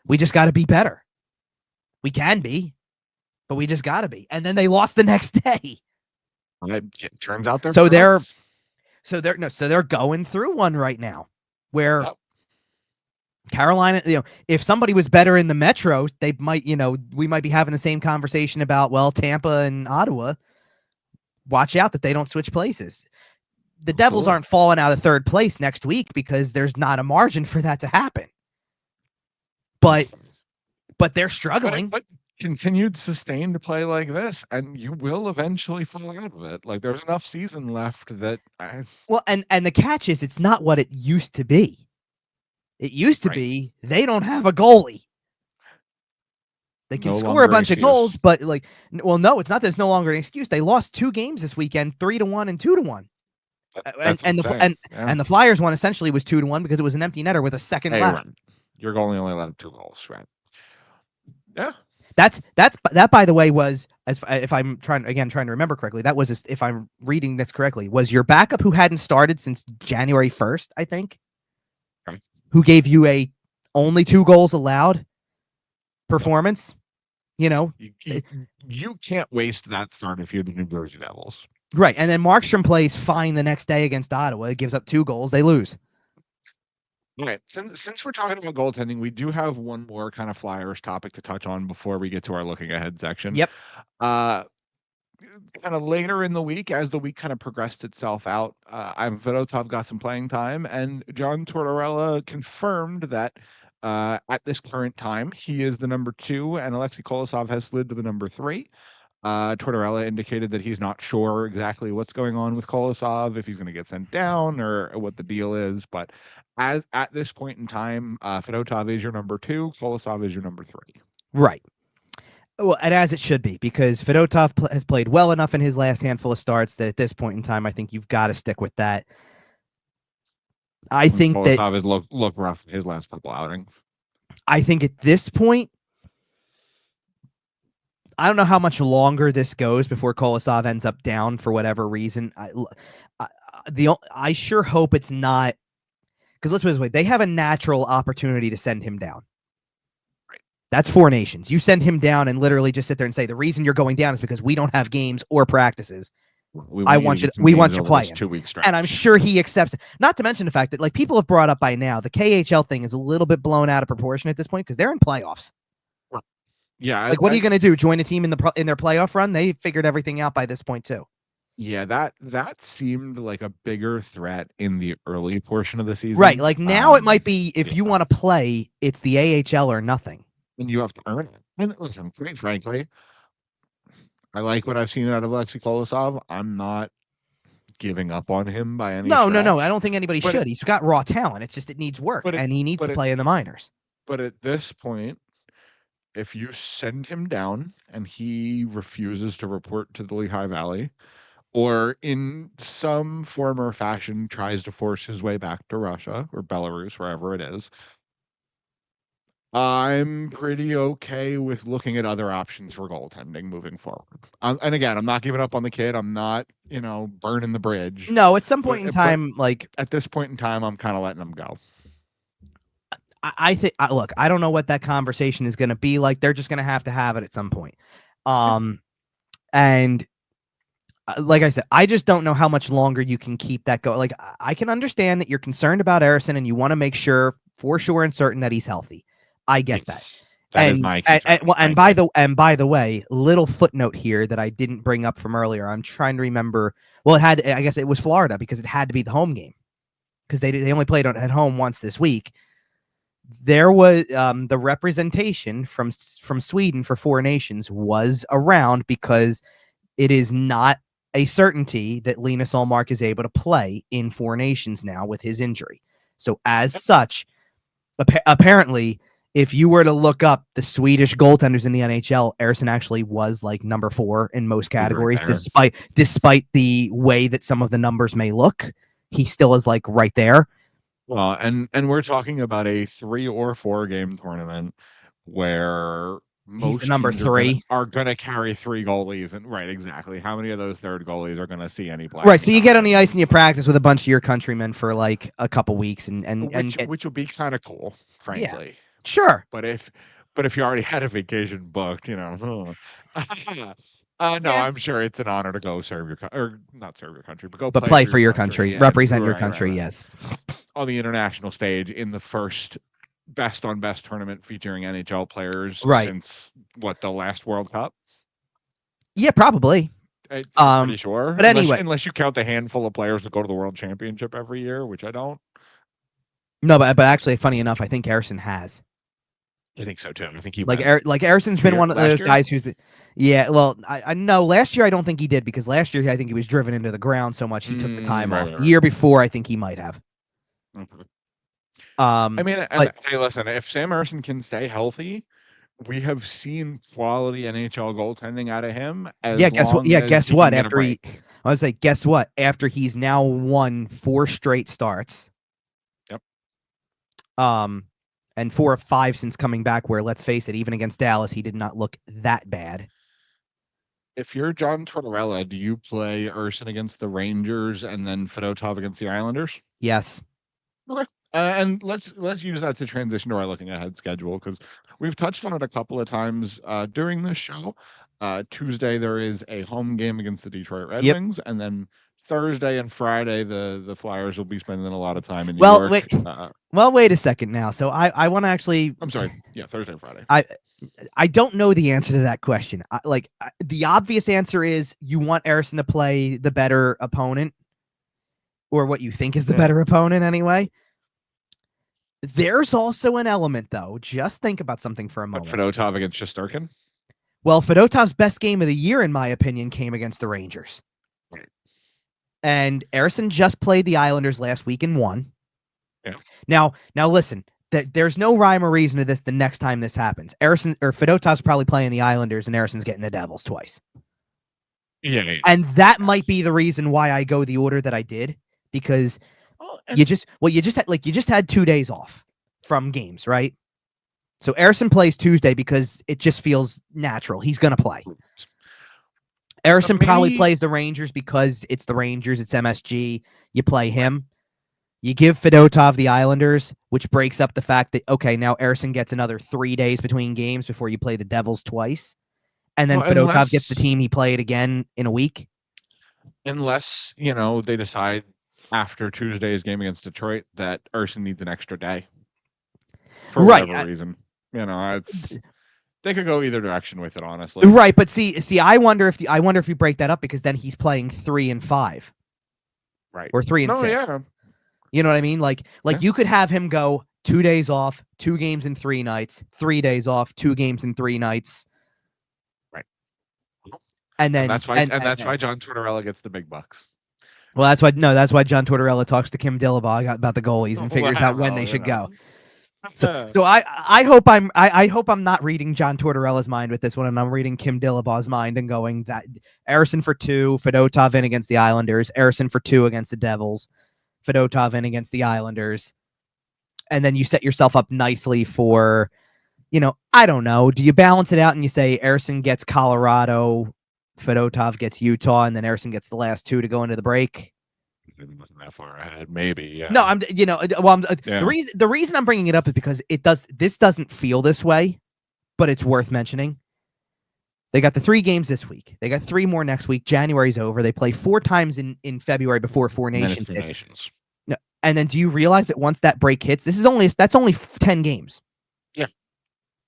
[SPEAKER 2] We just got to be better. We can be, but we just got to be. And then they lost the next day.
[SPEAKER 1] It turns out
[SPEAKER 2] they're going through one right now where Carolina, if somebody was better in the Metro, they might, we might be having the same conversation about, well, Tampa and Ottawa. Watch out that they don't switch places. The Devils aren't falling out of 3rd place next week because there's not a margin for that to happen. But they're struggling.
[SPEAKER 1] But continued sustained play like this, and you will eventually fall out of it. Like, there's enough season left that.
[SPEAKER 2] And the catch is, it's not what it used to be. It used to
[SPEAKER 1] Right.
[SPEAKER 2] be they don't have a goalie. They can
[SPEAKER 1] No
[SPEAKER 2] score a
[SPEAKER 1] longer an
[SPEAKER 2] bunch of goals,
[SPEAKER 1] excuse.
[SPEAKER 2] but well, no, it's not that it's no longer an excuse. They lost 2 games this weekend, 3-1 and 2-1.
[SPEAKER 1] That's what I'm saying. Yeah.
[SPEAKER 2] And the Flyers one essentially was 2-1 because it was an empty netter with a second
[SPEAKER 1] Hey,
[SPEAKER 2] left.
[SPEAKER 1] right. Your goalie only allowed 2 goals, right? Yeah.
[SPEAKER 2] That by the way was, as if I'm trying to remember correctly, that was, if I'm reading this correctly, was your backup who hadn't started since January 1st, I think,
[SPEAKER 1] Okay.
[SPEAKER 2] who gave you a only 2 goals allowed performance. You know,
[SPEAKER 1] you can't waste that start if you're the New Jersey Devils.
[SPEAKER 2] Right. And then Markstrom plays fine the next day against Ottawa. It gives up 2 goals. They lose.
[SPEAKER 1] All right. Since we're talking about goaltending, we do have one more kind of Flyers topic to touch on before we get to our looking ahead section.
[SPEAKER 2] Yep.
[SPEAKER 1] Kind of later in the week, as the week kind of progressed itself out, Fedotov got some playing time, and John Tortorella confirmed that at this current time, he is the number 2, and Alexei Kolosov has slid to the number 3. Tortorella indicated that he's not sure exactly what's going on with Kolosov, if he's going to get sent down or what the deal is. But at this point in time, Fedotov is your number 2, Kolosov is your number 3.
[SPEAKER 2] Right. Well, and as it should be, because Fedotov has played well enough in his last handful of starts that at this point in time, I think you've got to stick with that. I think
[SPEAKER 1] Kolosov
[SPEAKER 2] that
[SPEAKER 1] has looked rough in his last couple outings.
[SPEAKER 2] I think at this point, I don't know how much longer this goes before Kolosov ends up down for whatever reason. I sure hope it's not, because let's put it this way, they have a natural opportunity to send him down.
[SPEAKER 1] Right.
[SPEAKER 2] That's 4 Nations. You send him down and literally just sit there and say, the reason you're going down is because we don't have games or practices. We want you playing.
[SPEAKER 1] 2 week stretch.
[SPEAKER 2] And I'm sure he accepts it. Not to mention the fact that, like, people have brought up by now, the KHL thing is a little bit blown out of proportion at this point because they're in playoffs.
[SPEAKER 1] Yeah.
[SPEAKER 2] Like, what are you going to do? Join a team in their playoff run? They figured everything out by this point too.
[SPEAKER 1] Yeah, that seemed like a bigger threat in the early portion of the season.
[SPEAKER 2] Right. Like, now it might be, if you want to play, it's the AHL or nothing.
[SPEAKER 1] And you have to earn it. And listen, quite frankly, I like what I've seen out of Alexei Kolosov. I'm not giving up on him by any stretch.
[SPEAKER 2] No. I don't think anybody should. He's got raw talent. It's just it needs work, and he needs to play in the minors.
[SPEAKER 1] But at this point, if you send him down and he refuses to report to the Lehigh Valley, or in some form or fashion tries to force his way back to Russia or Belarus, wherever it is, I'm pretty okay with looking at other options for goaltending moving forward. And again, I'm not giving up on the kid. I'm not, burning the bridge.
[SPEAKER 2] No, at some point in time, like
[SPEAKER 1] at this point in time, I'm kind of letting him go.
[SPEAKER 2] I think, look, I don't know what that conversation is going to be like. They're just going to have it at some point. And like I said, I just don't know how much longer you can keep that going. Like, I can understand that you're concerned about Ersson and you want to make sure for sure and certain that he's healthy. I get that.
[SPEAKER 1] That is my concern.
[SPEAKER 2] And by the way, little footnote here that I didn't bring up from earlier. I'm trying to remember. Well, I guess it was Florida because it had to be the home game because they only played at home once this week. There was the representation from Sweden for 4 Nations was around because it is not a certainty that Linus Ullmark is able to play in 4 Nations now with his injury. So as such, apparently, if you were to look up the Swedish goaltenders in the NHL, Ersson actually was like number 4 in most categories, despite the way that some of the numbers may look. He still is like right there.
[SPEAKER 1] Well, and we're talking about a 3 or 4 game tournament where most
[SPEAKER 2] number
[SPEAKER 1] teams
[SPEAKER 2] 3
[SPEAKER 1] are going to carry 3 goalies, and right, exactly. How many of those third goalies are going to see any play?
[SPEAKER 2] Right, so you get on the ice and you practice with a bunch of your countrymen for like a couple weeks,
[SPEAKER 1] which will be kind of cool, frankly.
[SPEAKER 2] Yeah, sure.
[SPEAKER 1] But if you already had a vacation booked, no, I'm sure it's an honor to go serve your or not serve your country, but
[SPEAKER 2] play for your country, represent your country,
[SPEAKER 1] right.
[SPEAKER 2] Yes.
[SPEAKER 1] On the international stage in the first best on best tournament featuring NHL players since the last World Cup?
[SPEAKER 2] Yeah, probably.
[SPEAKER 1] I'm pretty sure.
[SPEAKER 2] But anyway,
[SPEAKER 1] unless you count the handful of players that go to the World Championship every year, which I don't.
[SPEAKER 2] No, but actually, funny enough, I think Ersson has.
[SPEAKER 1] I think so too. I think he
[SPEAKER 2] Ersson's been one of those guys who's been. Yeah, well, I know last year I don't think he did because last year I think he was driven into the ground so much he took the time off.
[SPEAKER 1] Right.
[SPEAKER 2] The year before, I think he might have.
[SPEAKER 1] Okay. I mean, and hey, listen, if Sam Emerson can stay healthy, we have seen quality NHL goaltending out of him as long as
[SPEAKER 2] guess
[SPEAKER 1] he
[SPEAKER 2] what?
[SPEAKER 1] can get a break.
[SPEAKER 2] I would say, guess what? After he's now won 4 straight starts.
[SPEAKER 1] Yep.
[SPEAKER 2] And 4 of 5 since coming back, where, let's face it, even against Dallas, he did not look that bad.
[SPEAKER 1] If you're John Tortorella, do you play Urson against the Rangers and then Fedotov against the Islanders?
[SPEAKER 2] Yes.
[SPEAKER 1] Okay. And let's use that to transition to our looking ahead schedule, because we've touched on it a couple of times during this show. Tuesday there is a home game against the Detroit Red Wings, and then Thursday and Friday the Flyers will be spending a lot of time in New York.
[SPEAKER 2] Wait a second now. So I want to actually.
[SPEAKER 1] I'm sorry. Yeah, Thursday and Friday.
[SPEAKER 2] I don't know the answer to that question. The obvious answer is you want Ersson to play the better opponent, or what you think is the better opponent anyway. There's also an element, though. Just think about something for a moment.
[SPEAKER 1] Fedotov against Shesterkin?
[SPEAKER 2] Well, Fedotov's best game of the year, in my opinion, came against the Rangers.
[SPEAKER 1] Right.
[SPEAKER 2] And Ersson just played the Islanders last week and won.
[SPEAKER 1] Yeah.
[SPEAKER 2] Now listen, there's no rhyme or reason to this the next time this happens. Fedotov's probably playing the Islanders, and Ersson's getting the Devils twice.
[SPEAKER 1] Yeah.
[SPEAKER 2] And that might be the reason why I go the order that I did, because you just had 2 days off from games, right? So Ersson plays Tuesday because it just feels natural. He's going to play. Ersson probably plays the Rangers because it's the Rangers, it's MSG. You play him. You give Fedotov the Islanders, which breaks up the fact that, okay, now Ersson gets another 3 days between games before you play the Devils twice. And then Fedotov gets the team he played again in a week.
[SPEAKER 1] Unless, they decide after Tuesday's game against Detroit that Ersson needs an extra day. For whatever reason. They could go either direction with it, honestly.
[SPEAKER 2] Right, but see, I wonder if you break that up, because then he's playing 3 and 5.
[SPEAKER 1] Right.
[SPEAKER 2] Or 3 and 6. Yeah. You know what I mean? You could have him go 2 days off, 2 games in 3 nights, 3 days off, 2 games in 3 nights. And that's
[SPEAKER 1] why John Tortorella gets the big bucks.
[SPEAKER 2] Well, that's why John Tortorella talks to Kim Dillabaugh about the goalies and figures out when they should go. So I hope I'm not reading John Tortorella's mind with this one, and I'm reading Kim Dillabaugh's mind and going that Ersson for 2, Fedotov in against the Islanders, Ersson for 2 against the Devils, Fedotov in against the Islanders, and then you set yourself up nicely for, I don't know. Do you balance it out and you say Ersson gets Colorado, Fedotov gets Utah, and then Ersson gets the last 2 to go into the break?
[SPEAKER 1] Looking that far ahead, maybe. Yeah.
[SPEAKER 2] No, the reason I'm bringing it up is because this doesn't feel this way, but it's worth mentioning. They got the 3 games this week. They got 3 more next week. January's over. They play 4 times in February before Four Nations hits. No, and then do you realize that once that break hits, that's only 10 games.
[SPEAKER 1] Yeah.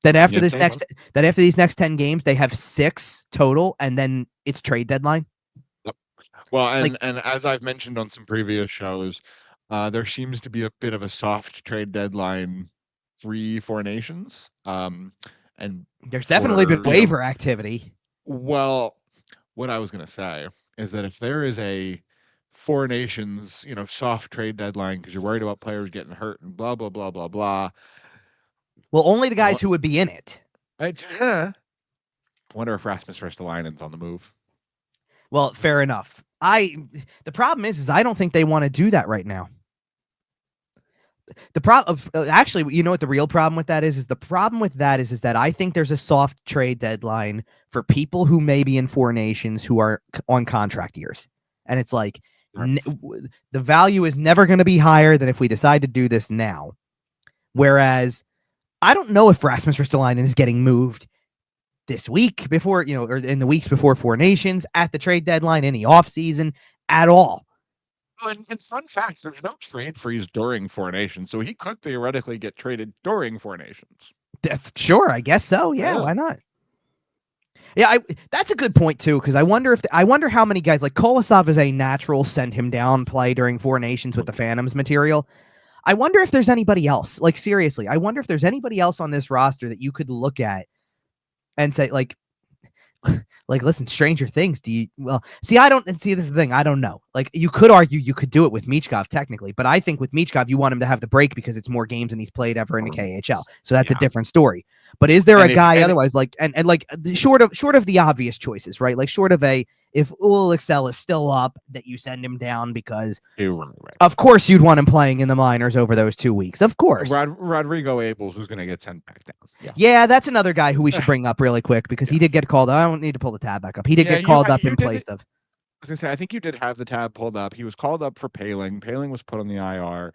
[SPEAKER 2] Then after these next 10 games, they have 6 total, and then it's trade deadline.
[SPEAKER 1] Well, and as I've mentioned on some previous shows, there seems to be a bit of a soft trade deadline for nations. And
[SPEAKER 2] there's definitely been waiver activity.
[SPEAKER 1] Well, what I was going to say is that if there is a Four Nations, soft trade deadline because you're worried about players getting hurt and blah, blah, blah, blah, blah.
[SPEAKER 2] Well, only the guys who would be in it.
[SPEAKER 1] I wonder if Rasmus Ristolainen's on the move.
[SPEAKER 2] Well, fair enough. The problem is I don't think they want to do that right now. The problem, actually, you know what the real problem with that is? The problem with that is that I think there's a soft trade deadline for people who may be in Four Nations who are on contract years, and it's like the value is never going to be higher than if we decide to do this now. Whereas I don't know if Rasmus Ristolainen is getting moved this week before, or in the weeks before Four Nations, at the trade deadline, in the offseason, at all.
[SPEAKER 1] And fun fact, there's no trade freeze during Four Nations, so he could theoretically get traded during Four Nations.
[SPEAKER 2] Sure, I guess so. Yeah, why not? Yeah, that's a good point too, because I wonder how many guys, like Kolosov is a natural send him down play during Four Nations with the Phantoms material. I wonder if there's anybody else. Like, seriously, I wonder if there's anybody else on this roster that you could look at and say, like, like, listen, Stranger Things. I don't see. This is the thing. I don't know. Like, you could argue you could do it with Michkov technically, but I think with Michkov, you want him to have the break because it's more games than he's played ever in the KHL. So that's a different story. But is there a guy otherwise, like, and like short of the obvious choices, right? Like, short of if Ulixel is still up, that you send him down because, of course, you'd want him playing in the minors over those 2 weeks. Of course.
[SPEAKER 1] Rodrigo Abels is going to get sent back down.
[SPEAKER 2] Yeah, that's another guy who we should bring up really quick because he did get called. I don't need to pull the tab back up. He did get called up in place of.
[SPEAKER 1] I was going to say, I think you did have the tab pulled up. He was called up for Paling. Paling was put on the IR.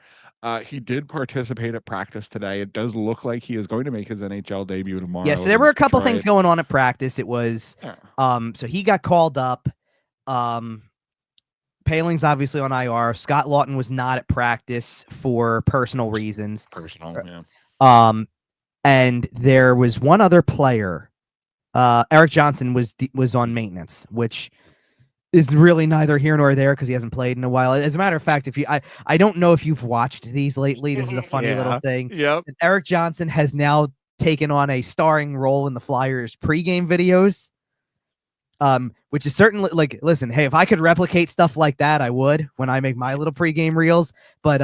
[SPEAKER 1] He did participate at practice today. It does look like he is going to make his NHL debut tomorrow.
[SPEAKER 2] Yeah, so there were a couple things going on at practice. It was, so he got called up. Paling's obviously on IR. Scott Lawton was not at practice for personal reasons. And there was one other player. Eric Johnson was on maintenance, which is really neither here nor there because he hasn't played in a while. As a matter of fact, I don't know if you've watched these lately. This is a funny little thing.
[SPEAKER 1] Yep.
[SPEAKER 2] And Eric Johnson has now taken on a starring role in the Flyers pregame videos. Which is certainly, like, listen, hey, if I could replicate stuff like that, I would when I make my little pregame reels. But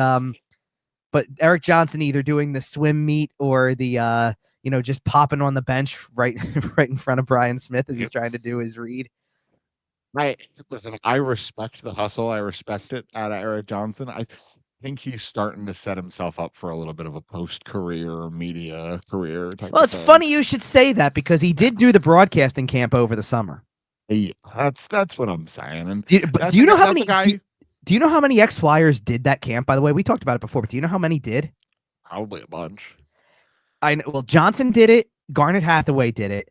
[SPEAKER 2] Eric Johnson either doing the swim meet or the just popping on the bench right in front of Brian Smith as he's trying to do his read.
[SPEAKER 1] I respect the hustle. I respect it out of Eric Johnson. I think he's starting to set himself up for a little bit of a post-career media career type.
[SPEAKER 2] Well, it's funny you should say that because he did do the broadcasting camp over the summer.
[SPEAKER 1] Yeah, that's what I'm saying. And
[SPEAKER 2] do you know how many? Do you know how many ex-Flyers did that camp? By the way, we talked about it before, but do you know how many did?
[SPEAKER 1] Probably a bunch.
[SPEAKER 2] Well, Johnson did it. Garnet Hathaway did it,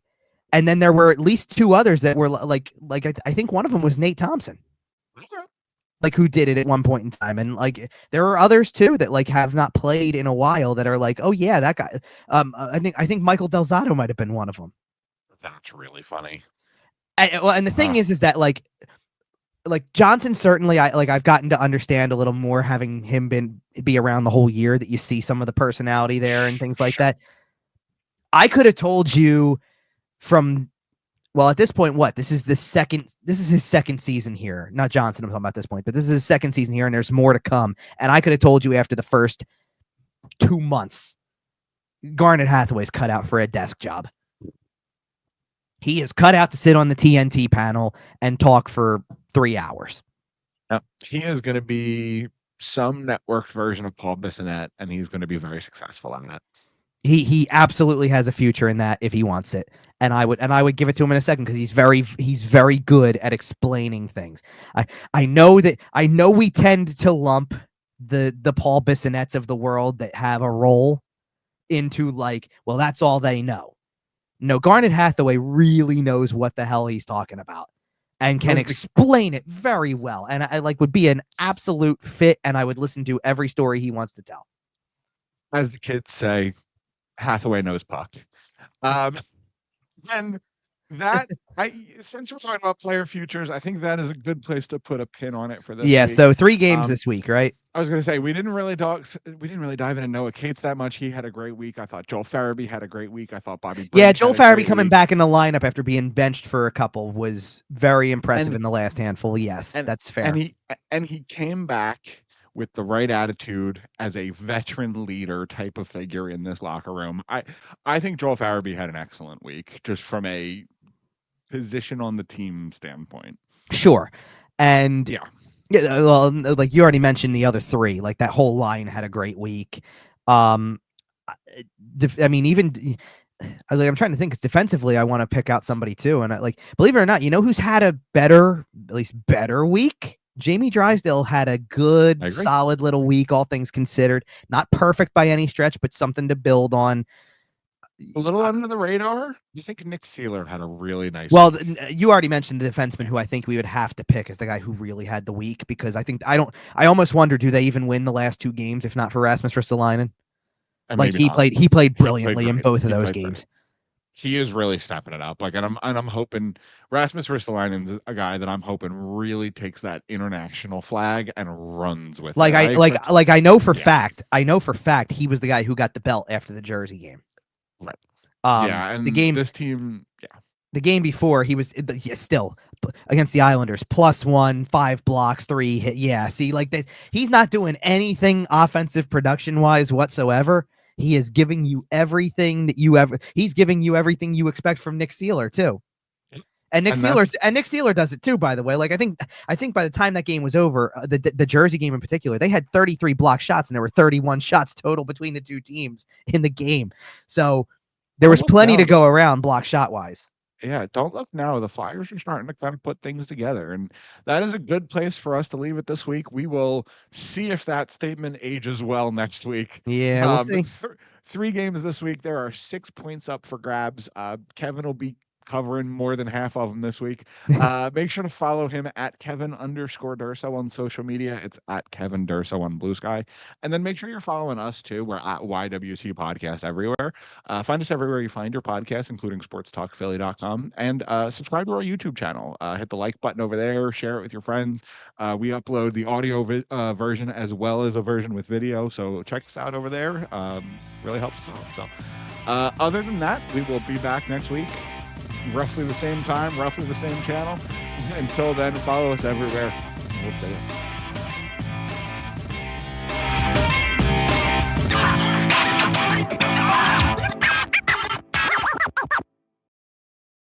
[SPEAKER 2] and then there were at least two others that were like I think one of them was Nate Thompson, like who did it at one point in time, and like there are others too that like have not played in a while that are like, oh yeah, that guy. I think Michael Delzato might have been one of them.
[SPEAKER 1] That's really funny.
[SPEAKER 2] And the thing is that like Johnson certainly I've gotten to understand a little more having him be around the whole year, that you see some of the personality there and things like that. I could have told you at this point, this is his second season here. Not Johnson, I'm talking about at this point, but this is his second season here and there's more to come. And I could have told you after the first 2 months, Garnet Hathaway's cut out for a desk job. He is cut out to sit on the TNT panel and talk for 3 hours.
[SPEAKER 1] Now, he is going to be some networked version of Paul Bissonnette, and he's going to be very successful on that.
[SPEAKER 2] He absolutely has a future in that if he wants it, and I would give it to him in a second because he's very good at explaining things. I know we tend to lump the Paul Bissonettes of the world that have a role into like, well, that's all they know. No, Garnet Hathaway really knows what the hell he's talking about and can explain it very well. And I would be an absolute fit, and I would listen to every story he wants to tell.
[SPEAKER 1] As the kids say, Hathaway knows puck. And that since we're talking about player futures, I think that is a good place to put a pin on it for this week.
[SPEAKER 2] So 3 games this week, right?
[SPEAKER 1] I was going to say we didn't really dive into Noah Cates that much. He had a great week. I thought Joel Farabee had a great week. I thought Bobby Briggs
[SPEAKER 2] Joel Farabee coming back in the lineup after being benched for a couple was very impressive in the last handful. Yes, that's fair.
[SPEAKER 1] And he came back with the right attitude as a veteran leader type of figure in this locker room. I think Joel Farabee had an excellent week just from a position on the team standpoint.
[SPEAKER 2] Sure. And well, like you already mentioned the other 3, like that whole line had a great week. I mean, even I'm trying to think, because defensively, I want to pick out somebody too. And believe it or not, you know who's had a better week? Jamie Drysdale had a good, solid little week, all things considered. Not perfect by any stretch, but something to build on.
[SPEAKER 1] A little under the radar. You think Nick Seeler had a really nice
[SPEAKER 2] week? You already mentioned the defenseman who I think we would have to pick as the guy who really had the week, because I almost wonder, do they even win the last 2 games if not for Rasmus Ristolainen? Like he played brilliantly in both of those games.
[SPEAKER 1] He is really stepping it up. And I'm hoping Rasmus Ristolainen's a guy that I'm hoping really takes that international flag and runs with it.
[SPEAKER 2] I know for fact he was the guy who got the belt after the Jersey game.
[SPEAKER 1] Right. And
[SPEAKER 2] the game,
[SPEAKER 1] this team,
[SPEAKER 2] The game before, he was still against the Islanders, +1, 5 blocks, 3 hit. Yeah, see, like that, he's not doing anything offensive production wise whatsoever. He is giving you everything that you ever. He's giving you everything you expect from Nick Seeler too. And Nick Seeler does it too, by the way. Like I think by the time that game was over, the Jersey game in particular, they had 33 block shots and there were 31 shots total between the two teams in the game. So there was plenty to go around block shot wise.
[SPEAKER 1] Yeah, don't look now. The Flyers are starting to kind of put things together, and that is a good place for us to leave it this week. We will see if that statement ages well next week.
[SPEAKER 2] Yeah, we'll see.
[SPEAKER 1] 3 games this week. There are 6 points up for grabs. Kevin will be covering more than half of them this week. Make sure to follow him at Kevin_Durso on social media. It's at Kevin Durso on Blue Sky. And then make sure you're following us too. We're at YWT Podcast everywhere. Find us everywhere you find your podcast, including sportstalkphilly.com. And subscribe to our YouTube channel. Hit the like button over there. Share it with your friends. We upload the audio version as well as a version with video. So check us out over there. Really helps us out. So other than that, we will be back next week. Roughly the same time, roughly the same channel. Until then, follow us everywhere. We'll see you.